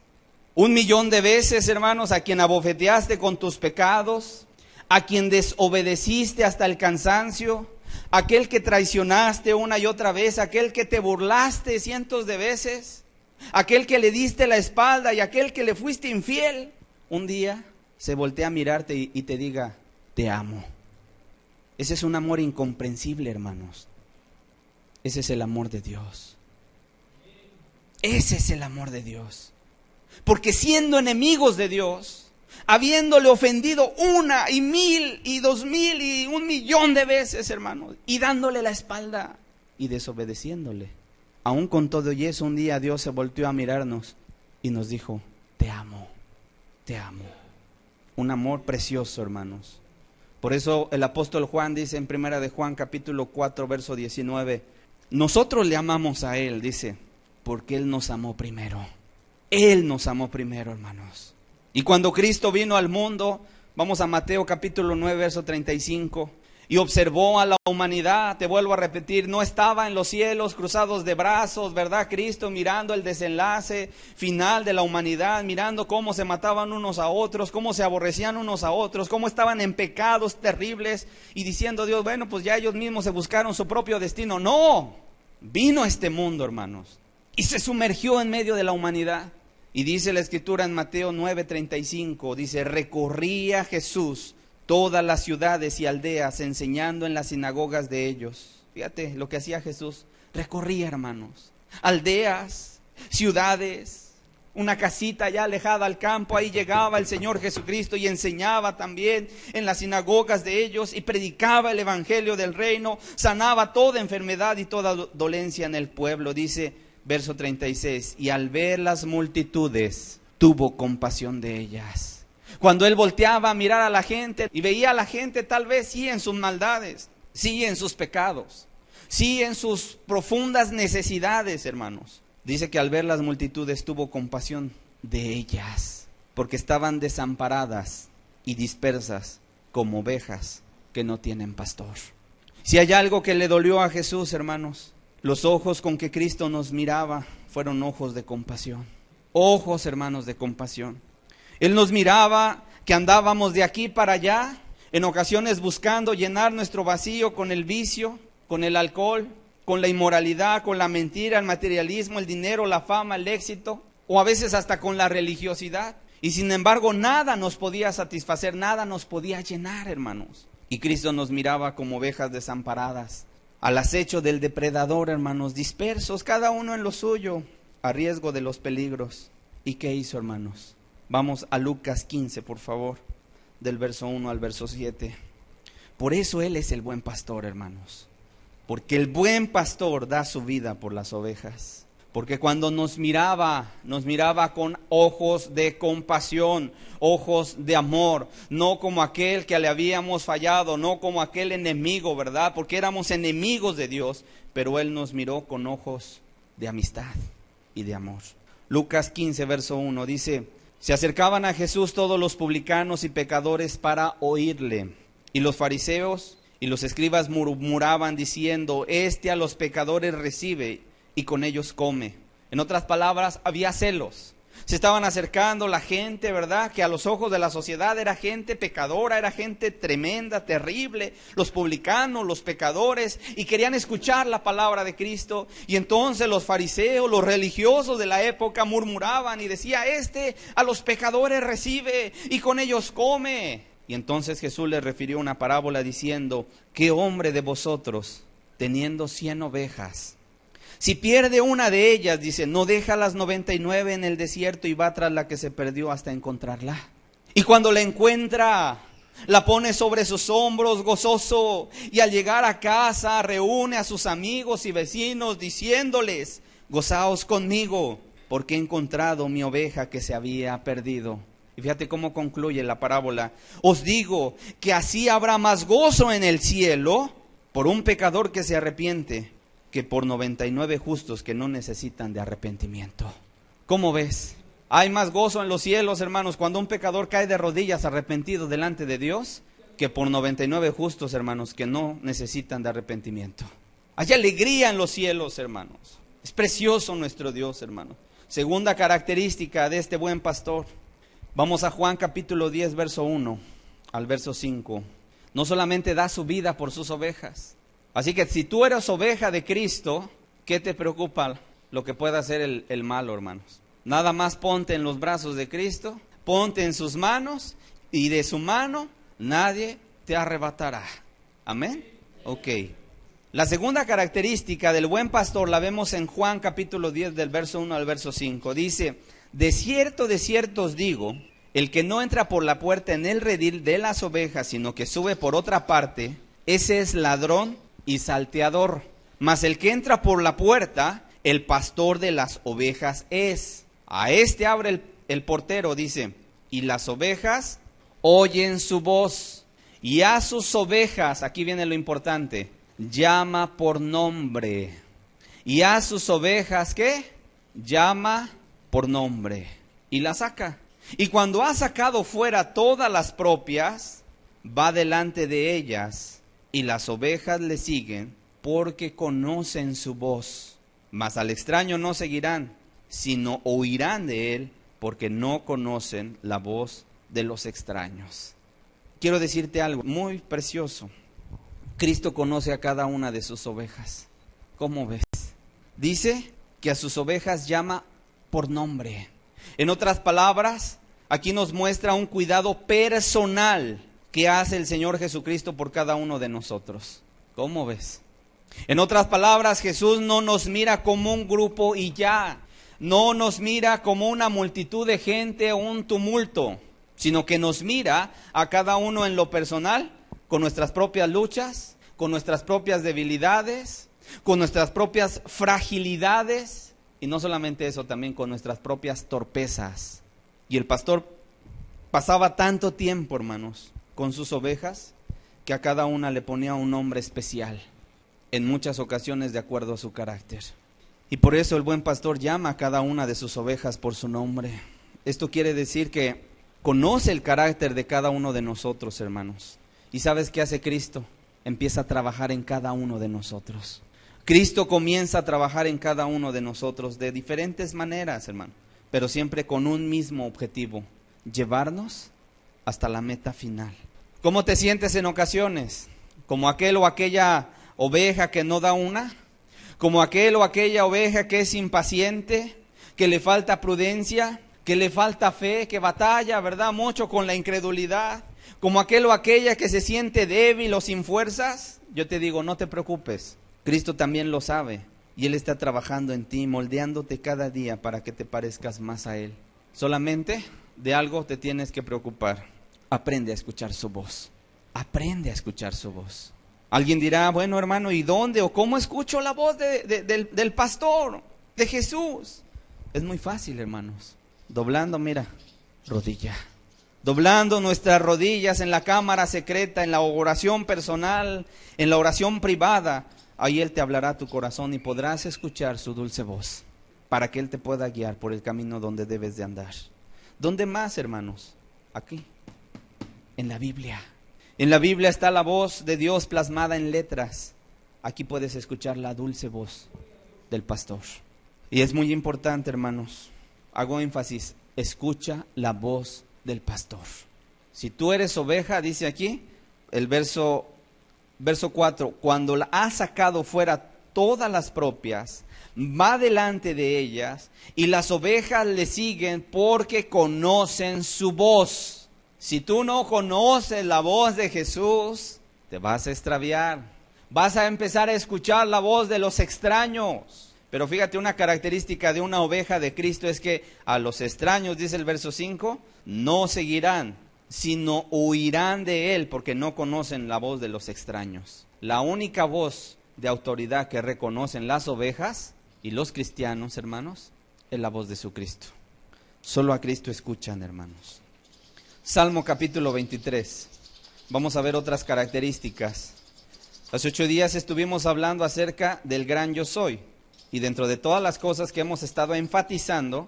1.000.000 de veces, hermanos, a quien abofeteaste con tus pecados, a quien desobedeciste hasta el cansancio, aquel que traicionaste una y otra vez, aquel que te burlaste cientos de veces, aquel que le diste la espalda y aquel que le fuiste infiel, un día se voltea a mirarte y te diga, te amo. Ese es un amor incomprensible, hermanos. Ese es el amor de Dios. Ese es el amor de Dios. Porque siendo enemigos de Dios, habiéndole ofendido 1 y 1.000 y 2.000 y 1.000.000 de veces, hermanos, y dándole la espalda y desobedeciéndole, aún con todo y eso, un día Dios se volteó a mirarnos y nos dijo, te amo, te amo. Un amor precioso, hermanos. Por eso el apóstol Juan dice en 1 de Juan capítulo 4 verso 19, nosotros le amamos a Él, dice, porque Él nos amó primero. Él nos amó primero, hermanos. Y cuando Cristo vino al mundo, vamos a Mateo capítulo 9 verso 35, y observó a la humanidad, te vuelvo a repetir, no estaba en los cielos cruzados de brazos, ¿verdad? Cristo mirando el desenlace final de la humanidad, mirando cómo se mataban unos a otros, cómo se aborrecían unos a otros, cómo estaban en pecados terribles, y diciendo Dios, bueno, pues ya ellos mismos se buscaron su propio destino. No, vino a este mundo, hermanos, y se sumergió en medio de la humanidad. Y dice la escritura en Mateo 9:35, dice, recorría Jesús todas las ciudades y aldeas enseñando en las sinagogas de ellos. Fíjate lo que hacía Jesús, recorría, hermanos, aldeas, ciudades, una casita ya alejada al campo, ahí llegaba el Señor Jesucristo y enseñaba también en las sinagogas de ellos y predicaba el evangelio del reino, sanaba toda enfermedad y toda dolencia en el pueblo. Dice verso 36, y al ver las multitudes, tuvo compasión de ellas. Cuando Él volteaba a mirar a la gente y veía a la gente tal vez sí en sus maldades, sí en sus pecados, sí en sus profundas necesidades, hermanos. Dice que al ver las multitudes tuvo compasión de ellas, porque estaban desamparadas y dispersas como ovejas que no tienen pastor. Si hay algo que le dolió a Jesús, hermanos, los ojos con que Cristo nos miraba fueron ojos de compasión. Ojos, hermanos, de compasión. Él nos miraba que andábamos de aquí para allá, en ocasiones buscando llenar nuestro vacío con el vicio, con el alcohol, con la inmoralidad, con la mentira, el materialismo, el dinero, la fama, el éxito, o a veces hasta con la religiosidad. Y sin embargo, nada nos podía satisfacer, nada nos podía llenar, hermanos. Y Cristo nos miraba como ovejas desamparadas, al acecho del depredador, hermanos, dispersos, cada uno en lo suyo, a riesgo de los peligros. ¿Y qué hizo, hermanos? Vamos a Lucas 15, por favor, del verso 1 al verso 7. Por eso Él es el buen pastor, hermanos. Porque el buen pastor da su vida por las ovejas. Porque cuando nos miraba con ojos de compasión, ojos de amor, no como aquel que le habíamos fallado, no como aquel enemigo, ¿verdad? Porque éramos enemigos de Dios, pero Él nos miró con ojos de amistad y de amor. Lucas 15, verso 1, dice, se acercaban a Jesús todos los publicanos y pecadores para oírle, y los fariseos y los escribas murmuraban diciendo, este a los pecadores recibe y con ellos come. En otras palabras, había celos. Se estaban acercando la gente, ¿verdad? Que a los ojos de la sociedad era gente pecadora, era gente tremenda, terrible. Los publicanos, los pecadores, y querían escuchar la palabra de Cristo. Y entonces los fariseos, los religiosos de la época murmuraban y decía, este a los pecadores recibe y con ellos come. Y entonces Jesús les refirió una parábola diciendo, ¿qué hombre de vosotros, teniendo 100 ovejas, Si pierde una de ellas, dice, no deja las 99 en el desierto y va tras la que se perdió hasta encontrarla. Y cuando la encuentra, la pone sobre sus hombros gozoso, y al llegar a casa reúne a sus amigos y vecinos diciéndoles, gozaos conmigo, porque he encontrado mi oveja que se había perdido. Y fíjate cómo concluye la parábola. Os digo que así habrá más gozo en el cielo por un pecador que se arrepiente que por 99 justos que no necesitan de arrepentimiento. ¿Cómo ves? Hay más gozo en los cielos, hermanos, cuando un pecador cae de rodillas arrepentido delante de Dios, que por 99 justos, hermanos, que no necesitan de arrepentimiento. Hay alegría en los cielos, hermanos. Es precioso nuestro Dios, hermanos. Segunda característica de este buen pastor. Vamos a Juan capítulo 10, verso 1 al verso 5. No solamente da su vida por sus ovejas. Así que si tú eres oveja de Cristo, ¿qué te preocupa lo que pueda hacer el malo, hermanos? Nada más ponte en los brazos de Cristo, ponte en sus manos, y de su mano nadie te arrebatará. ¿Amén? Ok. La segunda característica del buen pastor la vemos en Juan capítulo 10 del verso 1 al verso 5. Dice, de cierto os digo, el que no entra por la puerta en el redil de las ovejas, sino que sube por otra parte, ese es ladrón y salteador. Mas el que entra por la puerta, el pastor de las ovejas es. A este abre el portero, dice, y las ovejas oyen su voz, y a sus ovejas, aquí viene lo importante, llama por nombre. Y a sus ovejas, ¿qué? Llama por nombre, y las saca. Y cuando ha sacado fuera todas las propias, va delante de ellas, y las ovejas le siguen, porque conocen su voz. Mas al extraño no seguirán, sino oirán de él, porque no conocen la voz de los extraños. Quiero decirte algo muy precioso. Cristo conoce a cada una de sus ovejas. ¿Cómo ves? Dice que a sus ovejas llama por nombre. En otras palabras, aquí nos muestra un cuidado personal que hace el Señor Jesucristo por cada uno de nosotros. ¿Cómo ves? En otras palabras, Jesús no nos mira como un grupo y ya. No nos mira como una multitud de gente o un tumulto, sino que nos mira a cada uno en lo personal, con nuestras propias luchas, con nuestras propias debilidades, con nuestras propias fragilidades, y no solamente eso, también con nuestras propias torpezas. Y el pastor pasaba tanto tiempo, hermanos, con sus ovejas, que a cada una le ponía un nombre especial, en muchas ocasiones de acuerdo a su carácter. Y por eso el buen pastor llama a cada una de sus ovejas por su nombre. Esto quiere decir que conoce el carácter de cada uno de nosotros, hermanos. ¿Y sabes qué hace Cristo? Empieza a trabajar en cada uno de nosotros. Cristo comienza a trabajar en cada uno de nosotros de diferentes maneras, hermano, pero siempre con un mismo objetivo: llevarnos hasta la meta final. ¿Cómo te sientes en ocasiones? ¿Como aquel o aquella oveja que no da una? ¿Como aquel o aquella oveja que es impaciente, que le falta prudencia, que le falta fe, que batalla, ¿verdad?, mucho con la incredulidad? ¿Como aquel o aquella que se siente débil o sin fuerzas? Yo te digo, no te preocupes. Cristo también lo sabe, y Él está trabajando en ti, moldeándote cada día para que te parezcas más a Él. Solamente de algo te tienes que preocupar: aprende a escuchar su voz. Aprende a escuchar su voz. Alguien dirá, bueno, hermano, ¿y dónde o cómo escucho la voz del pastor, de Jesús? Es muy fácil, hermanos. Doblando, mira, rodilla. Doblando nuestras rodillas en la cámara secreta, en la oración personal, en la oración privada. Ahí Él te hablará a tu corazón y podrás escuchar su dulce voz, para que Él te pueda guiar por el camino donde debes de andar. ¿Dónde más, hermanos? Aquí, en la Biblia. En la Biblia está la voz de Dios plasmada en letras. Aquí puedes escuchar la dulce voz del pastor. Y es muy importante, hermanos, hago énfasis, escucha la voz del pastor. Si tú eres oveja, dice aquí, el verso 4, cuando la ha sacado fuera todas las propias, va delante de ellas, y las ovejas le siguen porque conocen su voz. Si tú no conoces la voz de Jesús, te vas a extraviar. Vas a empezar a escuchar la voz de los extraños. Pero fíjate, una característica de una oveja de Cristo es que a los extraños, dice el verso 5, no seguirán, sino huirán de él, porque no conocen la voz de los extraños. La única voz de autoridad que reconocen las ovejas y los cristianos, hermanos, es la voz de su Cristo. Solo a Cristo escuchan, hermanos. Salmo capítulo 23. Vamos a ver otras características. Hace 8 días estuvimos hablando acerca del gran yo soy. Y dentro de todas las cosas que hemos estado enfatizando,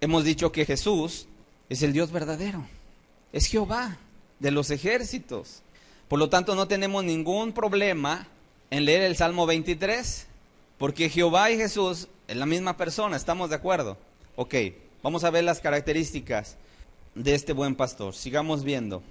hemos dicho que Jesús es el Dios verdadero. Es Jehová de los ejércitos. Por lo tanto, no tenemos ningún problema en leer el Salmo 23, porque Jehová y Jesús es la misma persona, ¿estamos de acuerdo? Ok, vamos a ver las características de este buen pastor. Sigamos viendo.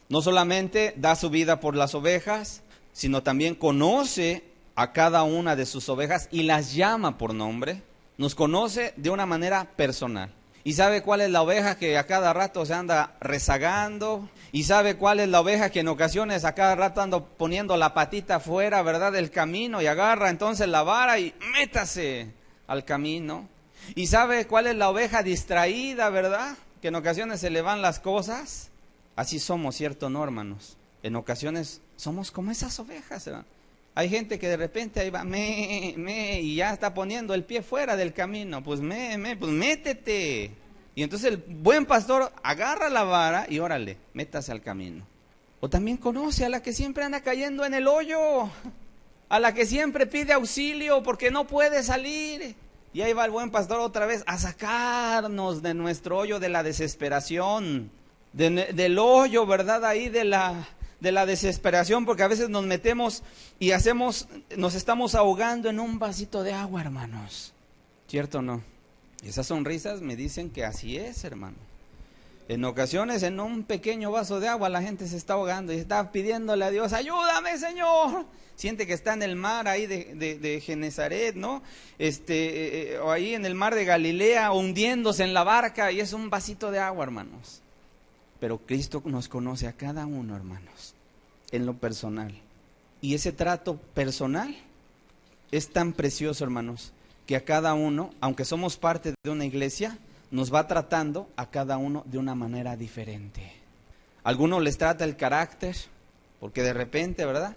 No solamente da su vida por las ovejas, sino también conoce a cada una de sus ovejas y las llama por nombre. Nos conoce de una manera personal. Y sabe cuál es la oveja que a cada rato se anda rezagando. Y sabe cuál es la oveja que en ocasiones a cada rato anda poniendo la patita fuera, ¿verdad?, del camino, y agarra entonces la vara y métase al camino. Y sabe cuál es la oveja distraída, ¿verdad?, que en ocasiones se le van las cosas. Así somos, ¿cierto, no, hermanos? En ocasiones somos como esas ovejas, ¿verdad? Hay gente que de repente ahí va, y ya está poniendo el pie fuera del camino. Pues pues métete. Y entonces el buen pastor agarra la vara y órale, métase al camino. O también conoce a la que siempre anda cayendo en el hoyo, a la que siempre pide auxilio porque no puede salir. Y ahí va el buen pastor otra vez a sacarnos de nuestro hoyo de la desesperación, del hoyo, ¿verdad? Ahí de la desesperación, porque a veces nos metemos y nos estamos ahogando en un vasito de agua, hermanos. ¿Cierto o no? Esas sonrisas me dicen que así es, hermano. En ocasiones en un pequeño vaso de agua la gente se está ahogando y está pidiéndole a Dios, ayúdame, Señor. Siente que está en el mar ahí de Genezaret, ¿no? O ahí en el mar de Galilea, hundiéndose en la barca, y es un vasito de agua, hermanos. Pero Cristo nos conoce a cada uno, hermanos, en lo personal. Y ese trato personal es tan precioso, hermanos, que a cada uno, aunque somos parte de una iglesia, nos va tratando a cada uno de una manera diferente. A algunos les trata el carácter, porque de repente, ¿verdad?,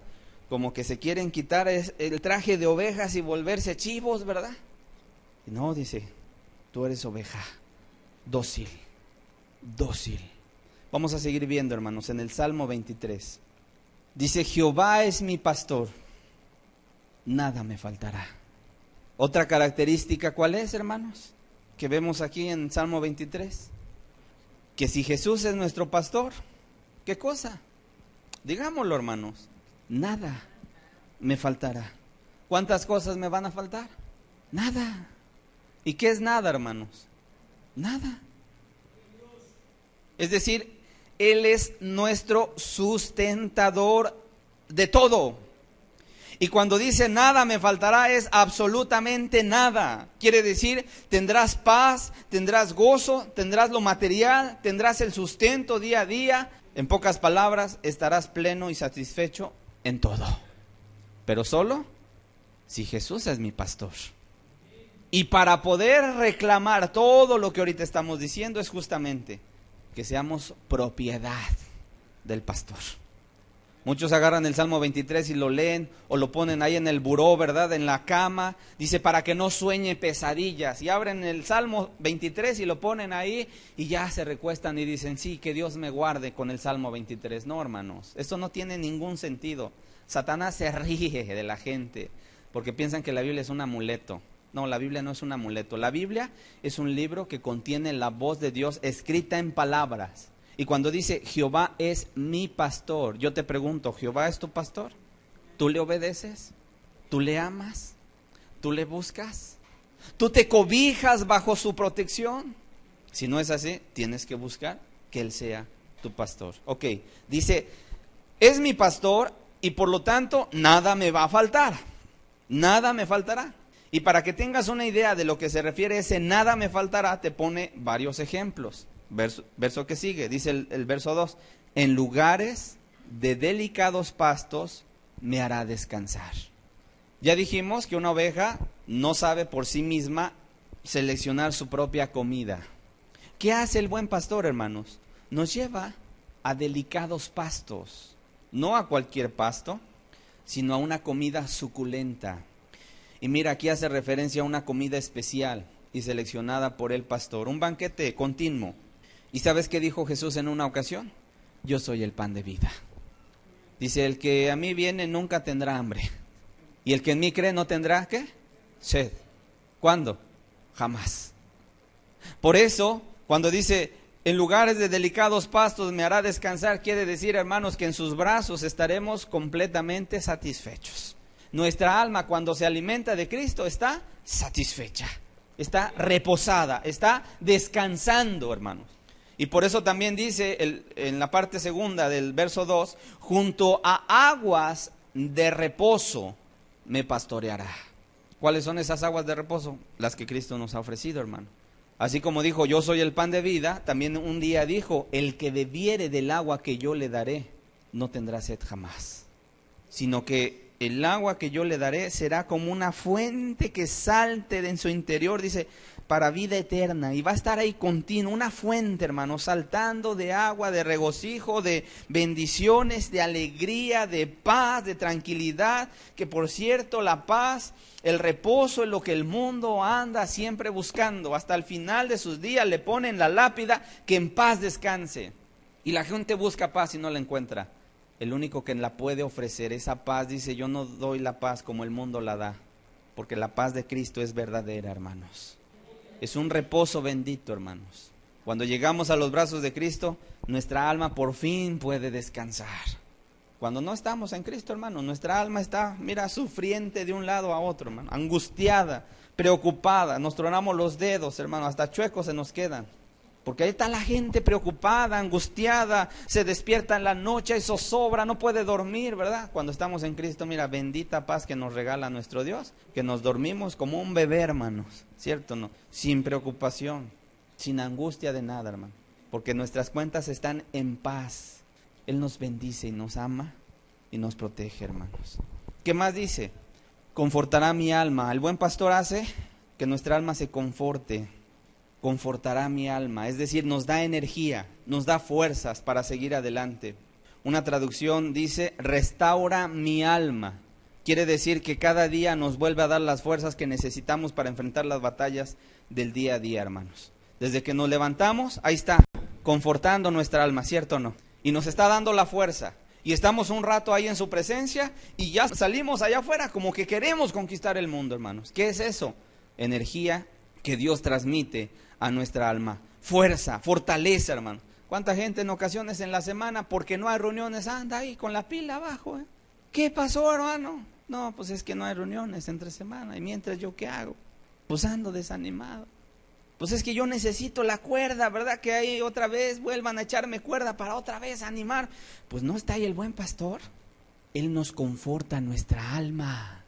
como que se quieren quitar el traje de ovejas y volverse chivos, ¿verdad? Y no, dice, tú eres oveja, dócil. Vamos a seguir viendo, hermanos, en el Salmo 23. Dice, Jehová es mi pastor, nada me faltará. Otra característica, ¿cuál es, hermanos?, que vemos aquí en Salmo 23. Que si Jesús es nuestro pastor, ¿qué cosa? Digámoslo, hermanos, nada me faltará. ¿Cuántas cosas me van a faltar? Nada. ¿Y qué es nada, hermanos? Nada. Es decir, Él es nuestro sustentador de todo. Y cuando dice nada me faltará, es absolutamente nada. Quiere decir, tendrás paz, tendrás gozo, tendrás lo material, tendrás el sustento día a día. En pocas palabras, estarás pleno y satisfecho en todo. Pero solo si Jesús es mi pastor. Y para poder reclamar todo lo que ahorita estamos diciendo es justamente que seamos propiedad del pastor. Muchos agarran el Salmo 23 y lo leen o lo ponen ahí en el buró, ¿verdad?, en la cama. Dice, para que no sueñe pesadillas. Y abren el Salmo 23 y lo ponen ahí y ya se recuestan y dicen, sí, que Dios me guarde con el Salmo 23. No, hermanos, esto no tiene ningún sentido. Satanás se ríe de la gente porque piensan que la Biblia es un amuleto. No, la Biblia no es un amuleto. La Biblia es un libro que contiene la voz de Dios escrita en palabras. Y cuando dice, Jehová es mi pastor, yo te pregunto, ¿Jehová es tu pastor? ¿Tú le obedeces? ¿Tú le amas? ¿Tú le buscas? ¿Tú te cobijas bajo su protección? Si no es así, tienes que buscar que Él sea tu pastor. Ok, dice, es mi pastor y por lo tanto nada me va a faltar. Nada me faltará. Y para que tengas una idea de lo que se refiere ese nada me faltará, te pone varios ejemplos. Verso que sigue, dice el verso 2, en lugares de delicados pastos me hará descansar. Ya dijimos que una oveja no sabe por sí misma seleccionar su propia comida. ¿Qué hace el buen pastor, hermanos? Nos lleva a delicados pastos, no a cualquier pasto, sino a una comida suculenta. Y mira, aquí hace referencia a una comida especial y seleccionada por el pastor, un banquete continuo. ¿Y sabes qué dijo Jesús en una ocasión? Yo soy el pan de vida. Dice, el que a mí viene nunca tendrá hambre, y el que en mí cree no tendrá, ¿qué? Sed. ¿Cuándo? Jamás. Por eso, cuando dice, en lugares de delicados pastos me hará descansar, quiere decir, hermanos, que en sus brazos estaremos completamente satisfechos. Nuestra alma, cuando se alimenta de Cristo, está satisfecha, está reposada, está descansando, hermanos. Y por eso también dice en la parte segunda del verso 2, junto a aguas de reposo me pastoreará. ¿Cuáles son esas aguas de reposo? Las que Cristo nos ha ofrecido, hermano. Así como dijo, yo soy el pan de vida, también un día dijo, el que bebiere del agua que yo le daré, no tendrá sed jamás, sino que el agua que yo le daré será como una fuente que salte en su interior, dice, para vida eterna, y va a estar ahí continuo, una fuente, hermano, saltando de agua, de regocijo, de bendiciones, de alegría, de paz, de tranquilidad, que por cierto la paz, el reposo es lo que el mundo anda siempre buscando. Hasta el final de sus días le ponen la lápida que en paz descanse, y la gente busca paz y no la encuentra. El único que la puede ofrecer esa paz, dice, yo no doy la paz como el mundo la da, porque la paz de Cristo es verdadera, hermanos. Es un reposo bendito, hermanos. Cuando llegamos a los brazos de Cristo, nuestra alma por fin puede descansar. Cuando no estamos en Cristo, hermano, nuestra alma está, mira, sufriente de un lado a otro, hermano, angustiada, preocupada. Nos tronamos los dedos, hermano, hasta chuecos se nos quedan. Porque ahí está la gente preocupada, angustiada, se despierta en la noche y zozobra, no puede dormir, ¿verdad? Cuando estamos en Cristo, mira, bendita paz que nos regala nuestro Dios, que nos dormimos como un bebé, hermanos, ¿cierto o no? Sin preocupación, sin angustia de nada, hermano, porque nuestras cuentas están en paz. Él nos bendice y nos ama y nos protege, hermanos. ¿Qué más dice? Confortará mi alma. El buen pastor hace que nuestra alma se conforte. Confortará mi alma, es decir, nos da energía, nos da fuerzas para seguir adelante. Una traducción dice, restaura mi alma. Quiere decir que cada día nos vuelve a dar las fuerzas que necesitamos para enfrentar las batallas del día a día, hermanos. Desde que nos levantamos, ahí está, confortando nuestra alma, ¿cierto o no? Y nos está dando la fuerza. Y estamos un rato ahí en su presencia y ya salimos allá afuera como que queremos conquistar el mundo, hermanos. ¿Qué es eso? Energía que Dios transmite a nuestra alma, fuerza, fortaleza, hermano. ¿Cuánta gente en ocasiones en la semana, porque no hay reuniones, anda ahí con la pila abajo? ¿Qué pasó, hermano? No, pues es que no hay reuniones entre semana, y mientras yo, ¿qué hago? Pues ando desanimado. Pues es que yo necesito la cuerda, ¿verdad? Que ahí otra vez vuelvan a echarme cuerda para otra vez animar. Pues no está ahí el buen pastor. Él nos conforta nuestra alma,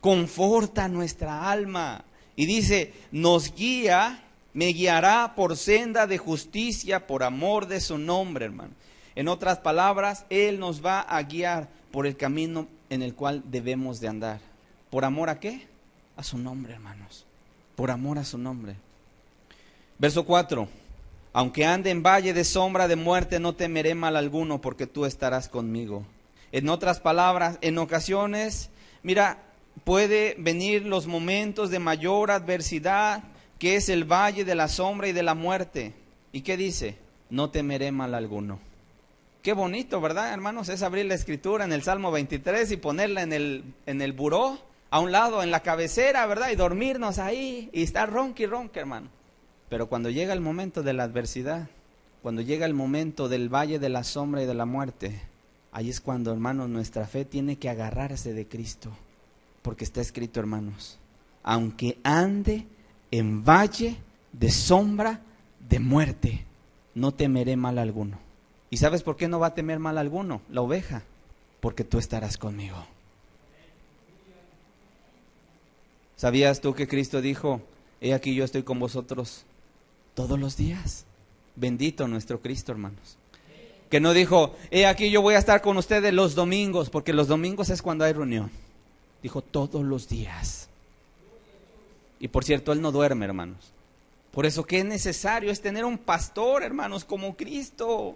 conforta nuestra alma. Y dice, nos guía, me guiará por senda de justicia por amor de su nombre, hermano. En otras palabras, Él nos va a guiar por el camino en el cual debemos de andar. ¿Por amor a qué? A su nombre, hermanos. Por amor a su nombre. Verso 4. Aunque ande en valle de sombra de muerte, no temeré mal alguno, porque tú estarás conmigo. En otras palabras, en ocasiones, mira, puede venir los momentos de mayor adversidad, que es el valle de la sombra y de la muerte. ¿Y qué dice? No temeré mal alguno. Qué bonito, ¿verdad, hermanos? Es abrir la escritura en el Salmo 23 y ponerla en el buró, a un lado, en la cabecera, ¿verdad? Y dormirnos ahí y estar ronque y ronque, hermano. Pero cuando llega el momento de la adversidad, cuando llega el momento del valle de la sombra y de la muerte, ahí es cuando, hermanos, nuestra fe tiene que agarrarse de Cristo. Porque está escrito, hermanos, aunque ande en valle de sombra de muerte, no temeré mal alguno. ¿Y sabes por qué no va a temer mal alguno? La oveja, porque tú estarás conmigo. ¿Sabías tú que Cristo dijo, he aquí yo estoy con vosotros todos los días? Bendito nuestro Cristo, hermanos. Que no dijo, he aquí yo voy a estar con ustedes los domingos, porque los domingos es cuando hay reunión. Dijo todos los días. Y por cierto, Él no duerme, hermanos. Por eso que es necesario es tener un pastor, hermanos, como Cristo.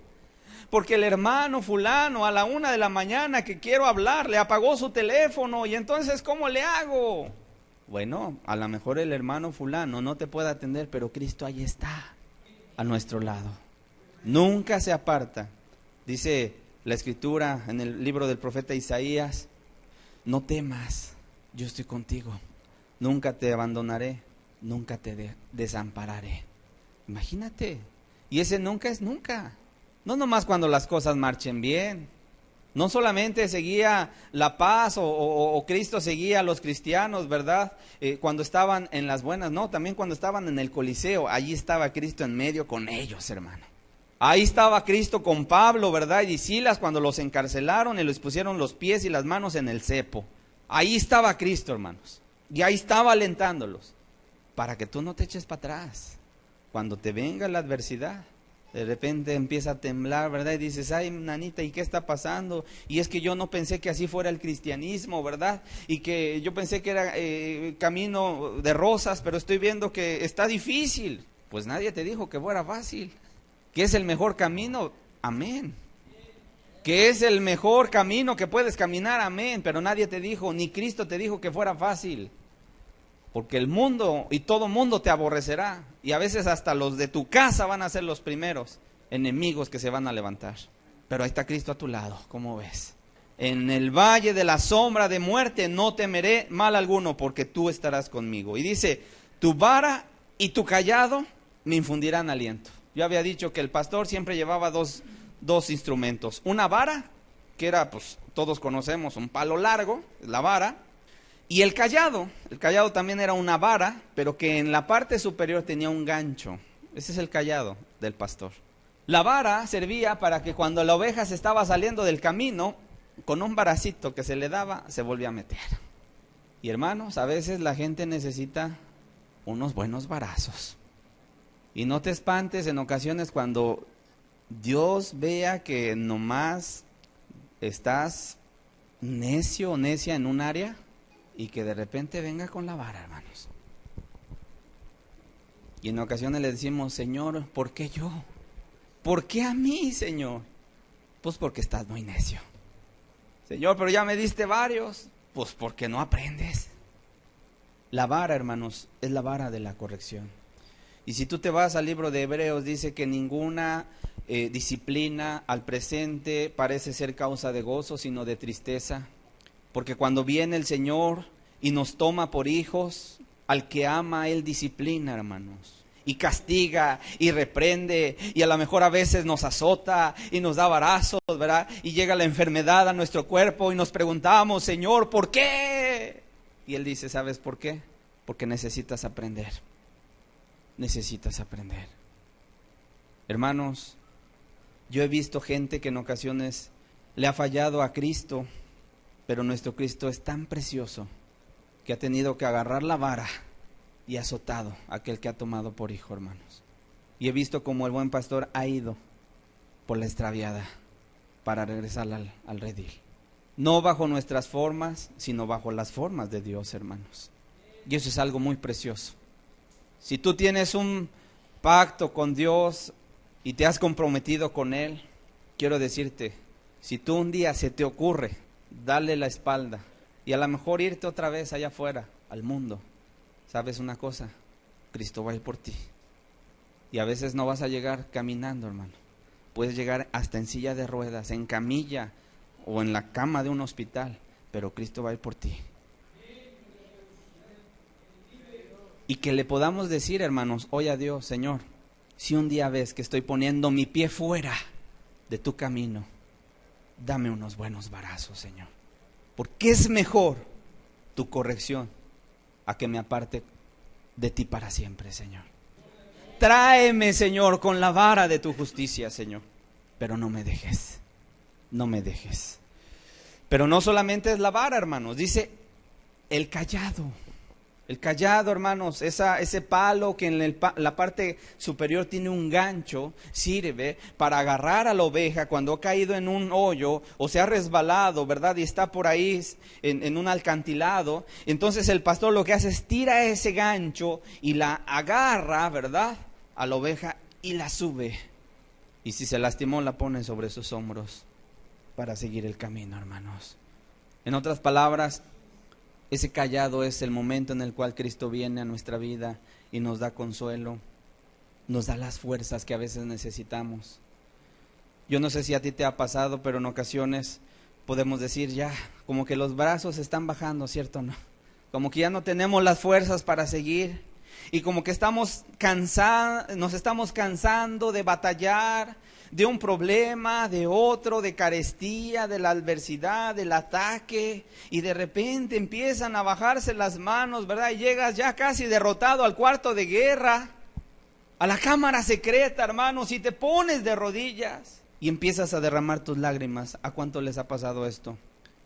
Porque el hermano fulano a la 1 de la mañana que quiero hablar, le apagó su teléfono y entonces ¿cómo le hago? Bueno, a lo mejor el hermano fulano no te puede atender, pero Cristo ahí está, a nuestro lado. Nunca se aparta. Dice la Escritura en el libro del profeta Isaías, no temas, yo estoy contigo, nunca te abandonaré, nunca te desampararé. Imagínate, y ese nunca es nunca. No nomás cuando las cosas marchen bien. No solamente seguía la paz o Cristo seguía a los cristianos, ¿verdad? Cuando estaban en las buenas, no, también cuando estaban en el Coliseo, allí estaba Cristo en medio con ellos, hermano. Ahí estaba Cristo con Pablo, ¿verdad? Y Silas cuando los encarcelaron y les pusieron los pies y las manos en el cepo. Ahí estaba Cristo, hermanos. Y ahí estaba alentándolos. Para que tú no te eches para atrás. Cuando te venga la adversidad. De repente empieza a temblar, ¿verdad? Y dices, ay, nanita, ¿y qué está pasando? Y es que yo no pensé que así fuera el cristianismo, ¿verdad? Y que yo pensé que era camino de rosas, pero estoy viendo que está difícil. Pues nadie te dijo que fuera fácil. ¿Que es el mejor camino? Amén. Que es el mejor camino que puedes caminar, amén. Pero nadie te dijo, ni Cristo te dijo que fuera fácil. Porque el mundo y todo mundo te aborrecerá. Y a veces hasta los de tu casa van a ser los primeros enemigos que se van a levantar. Pero ahí está Cristo a tu lado, ¿cómo ves? En el valle de la sombra de muerte no temeré mal alguno, porque tú estarás conmigo. Y dice, tu vara y tu callado me infundirán aliento. Yo había dicho que el pastor siempre llevaba dos instrumentos. Una vara, que era, pues todos conocemos, un palo largo, la vara. Y el callado también era una vara, pero que en la parte superior tenía un gancho. Ese es el callado del pastor. La vara servía para que cuando la oveja se estaba saliendo del camino, con un varacito que se le daba, se volvía a meter. Y hermanos, a veces la gente necesita unos buenos varazos. Y no te espantes en ocasiones cuando Dios vea que nomás estás necio o necia en un área, y que de repente venga con la vara, hermanos. Y en ocasiones le decimos, Señor, ¿por qué yo? ¿Por qué a mí, Señor? Pues porque estás muy necio. Señor, pero ya me diste varios. Pues porque no aprendes. La vara, hermanos, es la vara de la corrección. Y si tú te vas al libro de Hebreos, dice que ninguna disciplina al presente parece ser causa de gozo, sino de tristeza. Porque cuando viene el Señor y nos toma por hijos, al que ama Él disciplina, hermanos. Y castiga y reprende y a lo mejor a veces nos azota y nos da varazos, ¿verdad? Y llega la enfermedad a nuestro cuerpo y nos preguntamos, Señor, ¿por qué? Y Él dice, ¿sabes por qué? Porque necesitas aprender. Necesitas aprender. Hermanos, yo he visto gente que en ocasiones le ha fallado a Cristo. Pero nuestro Cristo es tan precioso que ha tenido que agarrar la vara y azotado a aquel que ha tomado por hijo, hermanos. Y he visto como el buen pastor ha ido por la extraviada para regresar al redil. No bajo nuestras formas, sino bajo las formas de Dios, hermanos. Y eso es algo muy precioso. Si tú tienes un pacto con Dios y te has comprometido con Él, quiero decirte, si tú un día se te ocurre darle la espalda y a lo mejor irte otra vez allá afuera, al mundo, ¿sabes una cosa? Cristo va a ir por ti. Y a veces no vas a llegar caminando, hermano. Puedes llegar hasta en silla de ruedas, en camilla o en la cama de un hospital, pero Cristo va a ir por ti. Y que le podamos decir, hermanos, hoy a Dios, Señor, si un día ves que estoy poniendo mi pie fuera de tu camino, dame unos buenos varazos, Señor. Porque es mejor tu corrección a que me aparte de ti para siempre, Señor. Tráeme, Señor, con la vara de tu justicia, Señor. Pero no me dejes, no me dejes. Pero no solamente es la vara, hermanos, dice el callado. El cayado, hermanos, ese palo que en la parte superior tiene un gancho, sirve para agarrar a la oveja cuando ha caído en un hoyo o se ha resbalado, ¿verdad? Y está por ahí en un acantilado. Entonces el pastor lo que hace es tira ese gancho y la agarra, ¿verdad?, a la oveja y la sube. Y si se lastimó, la pone sobre sus hombros para seguir el camino, hermanos. En otras palabras, ese cayado es el momento en el cual Cristo viene a nuestra vida y nos da consuelo, nos da las fuerzas que a veces necesitamos. Yo no sé si a ti te ha pasado, pero en ocasiones podemos decir ya, como que los brazos están bajando, ¿cierto o no? Como que ya no tenemos las fuerzas para seguir y como que nos estamos cansando de batallar, de un problema, de otro, de carestía, de la adversidad, del ataque, y de repente empiezan a bajarse las manos, ¿verdad? Y llegas ya casi derrotado al cuarto de guerra, a la cámara secreta, hermanos, y te pones de rodillas y empiezas a derramar tus lágrimas. ¿A cuánto les ha pasado esto?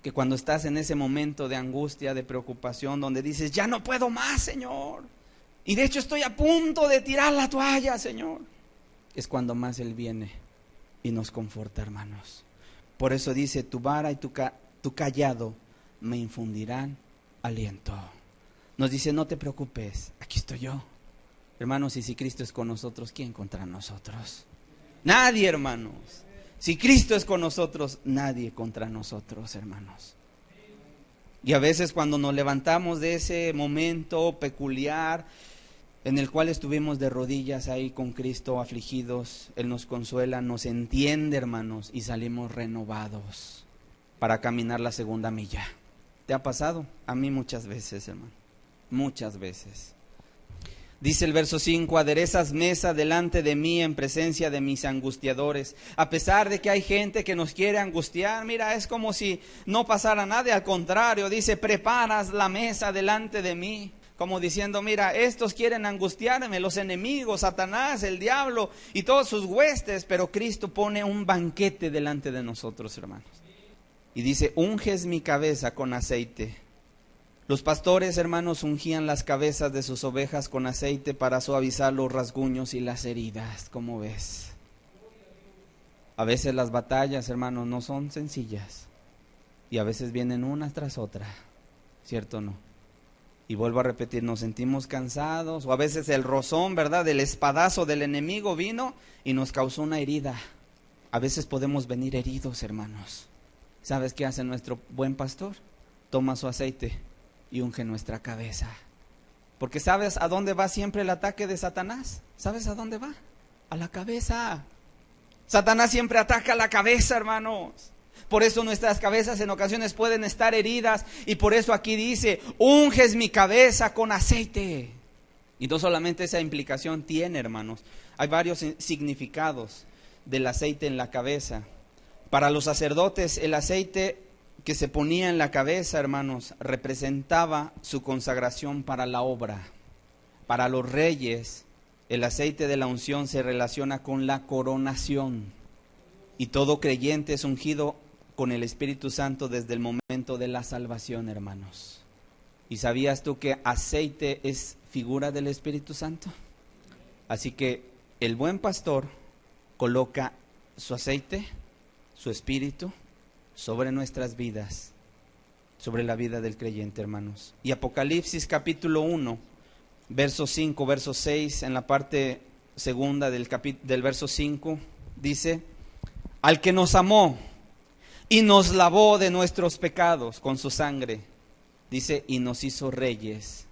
Que cuando estás en ese momento de angustia, de preocupación, donde dices, ya no puedo más, Señor, y de hecho estoy a punto de tirar la toalla, Señor, es cuando más Él viene y nos conforta, hermanos. Por eso dice, tu vara y tu cayado me infundirán aliento. Nos dice, no te preocupes, aquí estoy yo. Hermanos, y si Cristo es con nosotros, ¿quién contra nosotros? Nadie, hermanos. Si Cristo es con nosotros, nadie contra nosotros, hermanos. Y a veces cuando nos levantamos de ese momento peculiar en el cual estuvimos de rodillas ahí con Cristo afligidos, Él nos consuela, nos entiende, hermanos, y salimos renovados para caminar la segunda milla. ¿Te ha pasado? A mí muchas veces, hermano, muchas veces. Dice el verso 5, aderezas mesa delante de mí en presencia de mis angustiadores. A pesar de que hay gente que nos quiere angustiar, mira, es como si no pasara nada, al contrario, dice, preparas la mesa delante de mí. Como diciendo, mira, estos quieren angustiarme, los enemigos, Satanás, el diablo y todos sus huestes, pero Cristo pone un banquete delante de nosotros, hermanos. Y dice, unges mi cabeza con aceite. Los pastores, hermanos, ungían las cabezas de sus ovejas con aceite para suavizar los rasguños y las heridas, ¿cómo ves? A veces las batallas, hermanos, no son sencillas y a veces vienen una tras otra, ¿cierto o no? Y vuelvo a repetir, nos sentimos cansados, o a veces el rozón, ¿verdad?, del espadazo del enemigo vino y nos causó una herida. A veces podemos venir heridos, hermanos. ¿Sabes qué hace nuestro buen pastor? Toma su aceite y unge nuestra cabeza. Porque ¿sabes a dónde va siempre el ataque de Satanás? ¿Sabes a dónde va? A la cabeza. Satanás siempre ataca a la cabeza, hermanos. Por eso nuestras cabezas en ocasiones pueden estar heridas y por eso aquí dice, unges mi cabeza con aceite. Y no solamente esa implicación tiene, hermanos, hay varios significados del aceite en la cabeza. Para los sacerdotes, el aceite que se ponía en la cabeza, hermanos, representaba su consagración para la obra. Para los reyes, el aceite de la unción se relaciona con la coronación. Y todo creyente es ungido con el Espíritu Santo desde el momento de la salvación, hermanos. ¿Y sabías tú que aceite es figura del Espíritu Santo? Así que el buen pastor coloca su aceite, su espíritu, sobre nuestras vidas, sobre la vida del creyente, hermanos. Y Apocalipsis capítulo 1, verso 5, verso 6, en la parte segunda del verso 5, dice, al que nos amó y nos lavó de nuestros pecados con su sangre, dice, y nos hizo reyes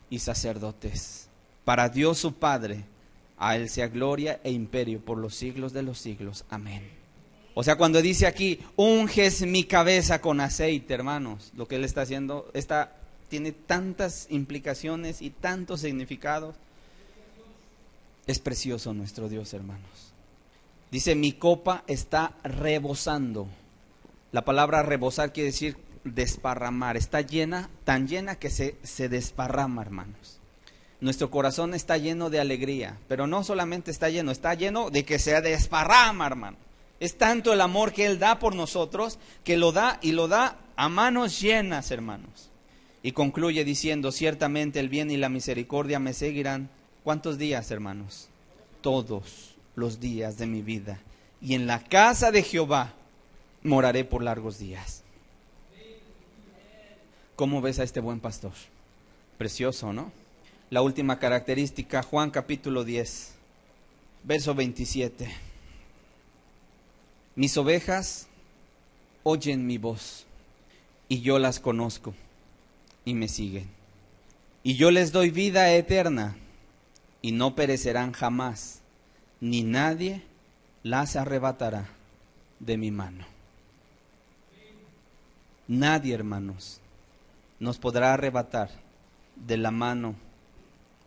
y sacerdotes para Dios su Padre. A Él sea gloria e imperio por los siglos de los siglos. Amén. O sea, cuando dice aquí, unges mi cabeza con aceite, hermanos, lo que Él está haciendo tiene tantas implicaciones y tantos significados. Es precioso nuestro Dios, hermanos. Dice, mi copa está rebosando. La palabra rebosar quiere decir desparramar. Está llena, tan llena que se desparrama, hermanos. Nuestro corazón está lleno de alegría, pero no solamente está lleno de que se desparrama, hermano. Es tanto el amor que Él da por nosotros, que lo da y lo da a manos llenas, hermanos. Y concluye diciendo, ciertamente el bien y la misericordia me seguirán. ¿Cuántos días, hermanos? Todos los días de mi vida. Y en la casa de Jehová moraré por largos días. ¿Cómo ves a este buen pastor? Precioso, ¿no? La última característica, Juan capítulo 10, verso 27. Mis ovejas oyen mi voz, y yo las conozco, y me siguen. Y yo les doy vida eterna, y no perecerán jamás, ni nadie las arrebatará de mi mano. Nadie, hermanos, nos podrá arrebatar de la mano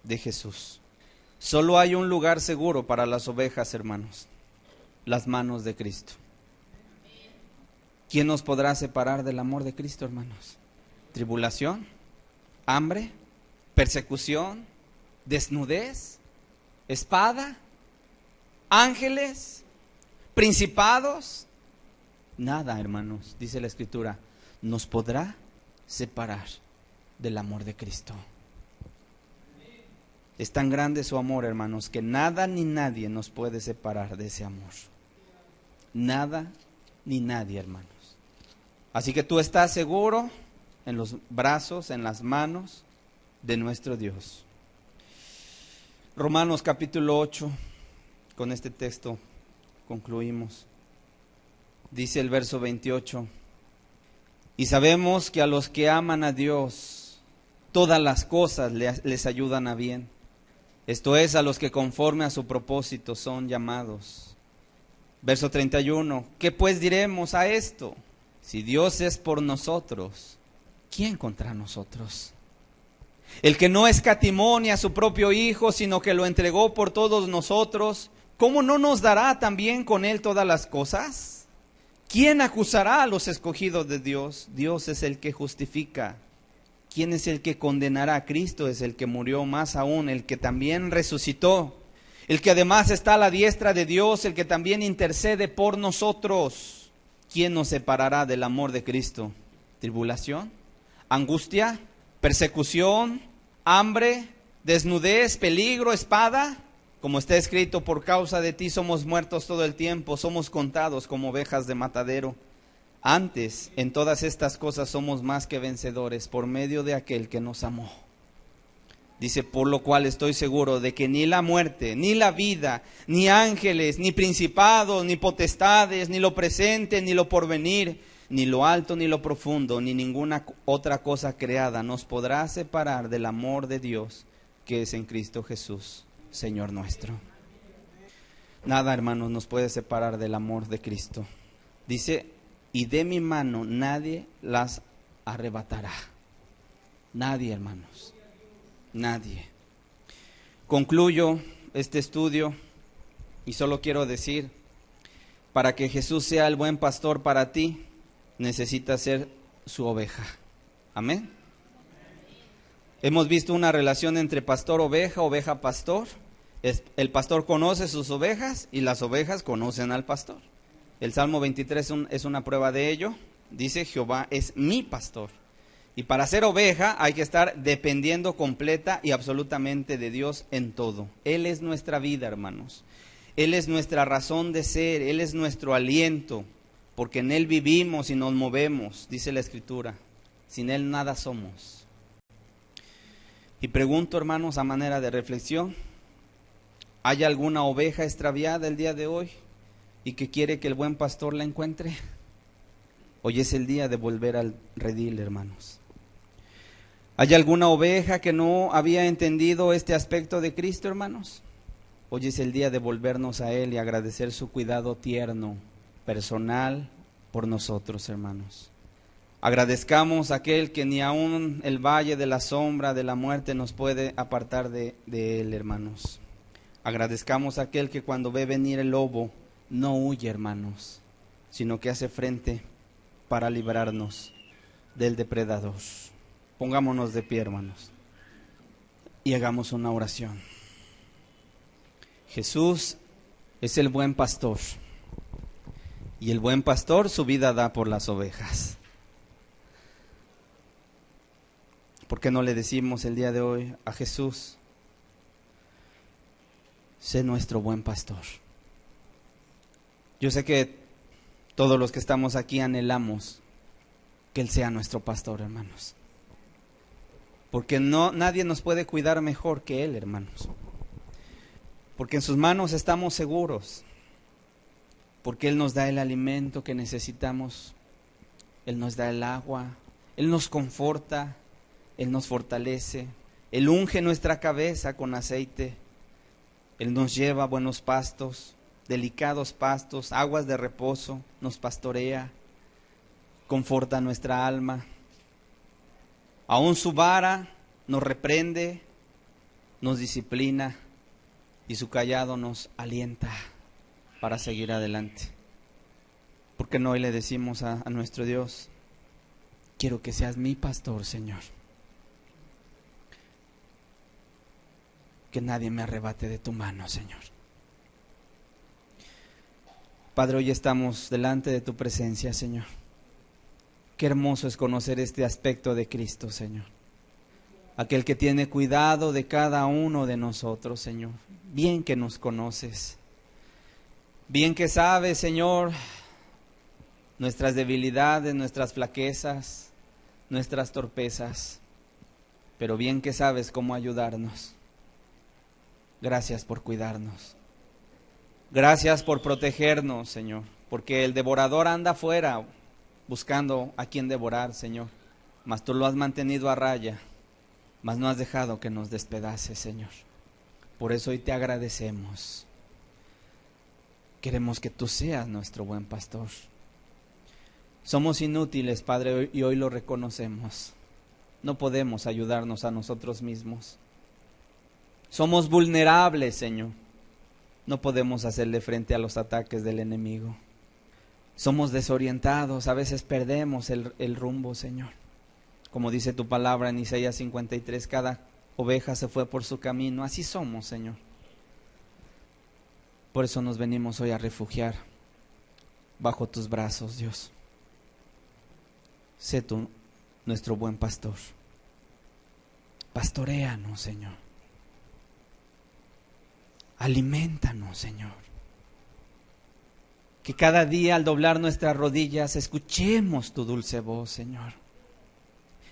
de Jesús. Solo hay un lugar seguro para las ovejas, hermanos: las manos de Cristo. ¿Quién nos podrá separar del amor de Cristo, hermanos? ¿Tribulación? ¿Hambre? ¿Persecución? ¿Desnudez? ¿Espada? ¿Ángeles? ¿Principados? Nada, hermanos, dice la Escritura, nos podrá separar del amor de Cristo. Es tan grande su amor, hermanos, que nada ni nadie nos puede separar de ese amor. Nada ni nadie, hermanos. Así que tú estás seguro en los brazos, en las manos de nuestro Dios. Romanos capítulo 8, con este texto concluimos. Dice el verso 28, y sabemos que a los que aman a Dios, todas las cosas les ayudan a bien. Esto es, a los que conforme a su propósito son llamados. Verso 31, ¿qué pues diremos a esto? Si Dios es por nosotros, ¿quién contra nosotros? El que no escatimó ni a su propio Hijo, sino que lo entregó por todos nosotros, ¿cómo no nos dará también con Él todas las cosas? ¿Quién acusará a los escogidos de Dios? Dios es el que justifica. ¿Quién es el que condenará? Cristo es el que murió, más aún, el que también resucitó, el que además está a la diestra de Dios, el que también intercede por nosotros. ¿Quién nos separará del amor de Cristo? ¿Tribulación? ¿Angustia? ¿Persecución? ¿Hambre? ¿Desnudez? ¿Peligro? ¿Espada? Como está escrito, por causa de ti somos muertos todo el tiempo, somos contados como ovejas de matadero. Antes, en todas estas cosas somos más que vencedores por medio de aquel que nos amó. Dice, por lo cual estoy seguro de que ni la muerte, ni la vida, ni ángeles, ni principados, ni potestades, ni lo presente, ni lo porvenir, ni lo alto, ni lo profundo, ni ninguna otra cosa creada nos podrá separar del amor de Dios que es en Cristo Jesús, Señor nuestro. Nada, hermanos, nos puede separar del amor de Cristo. Dice, y de mi mano nadie las arrebatará. Nadie, hermanos. Nadie. Concluyo este estudio y solo quiero decir, para que Jesús sea el buen pastor para ti, necesitas ser su oveja. Amén. Hemos visto una relación entre pastor-oveja, oveja-pastor. El pastor conoce sus ovejas y las ovejas conocen al pastor. El Salmo 23 es una prueba de ello. Dice, Jehová es mi pastor. Y para ser oveja hay que estar dependiendo completa y absolutamente de Dios en todo. Él es nuestra vida, hermanos. Él es nuestra razón de ser. Él es nuestro aliento. Porque en Él vivimos y nos movemos, dice la Escritura. Sin Él nada somos. Y pregunto, hermanos, a manera de reflexión, ¿hay alguna oveja extraviada el día de hoy y que quiere que el buen pastor la encuentre? Hoy es el día de volver al redil, hermanos. ¿Hay alguna oveja que no había entendido este aspecto de Cristo, hermanos? Hoy es el día de volvernos a Él y agradecer su cuidado tierno, personal, por nosotros, hermanos. Agradezcamos a aquel que ni aun el valle de la sombra de la muerte nos puede apartar de Él, hermanos. Agradezcamos a aquel que cuando ve venir el lobo no huye, hermanos, sino que hace frente para librarnos del depredador. Pongámonos de pie, hermanos, y hagamos una oración. Jesús es el buen pastor, y el buen pastor su vida da por las ovejas. ¿Por qué no le decimos el día de hoy a Jesús: sé nuestro buen pastor? Yo sé que todos los que estamos aquí anhelamos que Él sea nuestro pastor, hermanos. Porque nadie nos puede cuidar mejor que Él, hermanos. Porque en sus manos estamos seguros. Porque Él nos da el alimento que necesitamos. Él nos da el agua. Él nos conforta. Él nos fortalece. Él unge nuestra cabeza con aceite. Él nos lleva a buenos pastos, delicados pastos, aguas de reposo. Nos pastorea. Conforta nuestra alma. Aún su vara nos reprende, nos disciplina, y su cayado nos alienta para seguir adelante. ¿Por qué no hoy le decimos a nuestro Dios: quiero que seas mi pastor, Señor? Que nadie me arrebate de tu mano, Señor. Padre, hoy estamos delante de tu presencia, Señor. Qué hermoso es conocer este aspecto de Cristo, Señor. Aquel que tiene cuidado de cada uno de nosotros, Señor. Bien que nos conoces. Bien que sabes, Señor, nuestras debilidades, nuestras flaquezas, nuestras torpezas. Pero bien que sabes cómo ayudarnos. Gracias por cuidarnos. Gracias por protegernos, Señor. Porque el devorador anda afuera buscando a quien devorar, Señor. Mas tú lo has mantenido a raya, mas no has dejado que nos despedace, Señor. Por eso hoy te agradecemos. Queremos que tú seas nuestro buen pastor. Somos inútiles, Padre, y hoy lo reconocemos. No podemos ayudarnos a nosotros mismos. Somos vulnerables, Señor. No podemos hacerle frente a los ataques del enemigo. Somos desorientados, a veces perdemos el rumbo, Señor. Como dice tu palabra en Isaías 53, cada oveja se fue por su camino. Así somos, Señor. Por eso nos venimos hoy a refugiar bajo tus brazos, Dios. Sé tú nuestro buen pastor. Pastoréanos, Señor. Aliméntanos, Señor. Que cada día al doblar nuestras rodillas escuchemos tu dulce voz, Señor.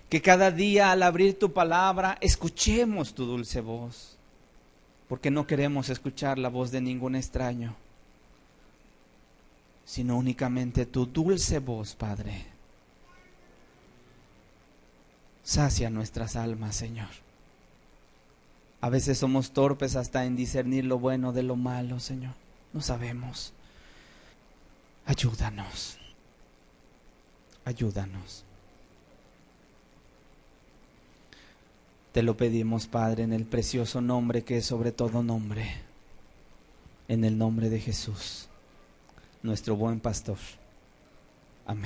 Que cada día al abrir tu palabra escuchemos tu dulce voz. Porque no queremos escuchar la voz de ningún extraño, sino únicamente tu dulce voz, Padre. Sacia nuestras almas, Señor. A veces somos torpes hasta en discernir lo bueno de lo malo, Señor. No sabemos. Ayúdanos. Ayúdanos. Te lo pedimos, Padre, en el precioso nombre que es sobre todo nombre. En el nombre de Jesús, nuestro buen pastor.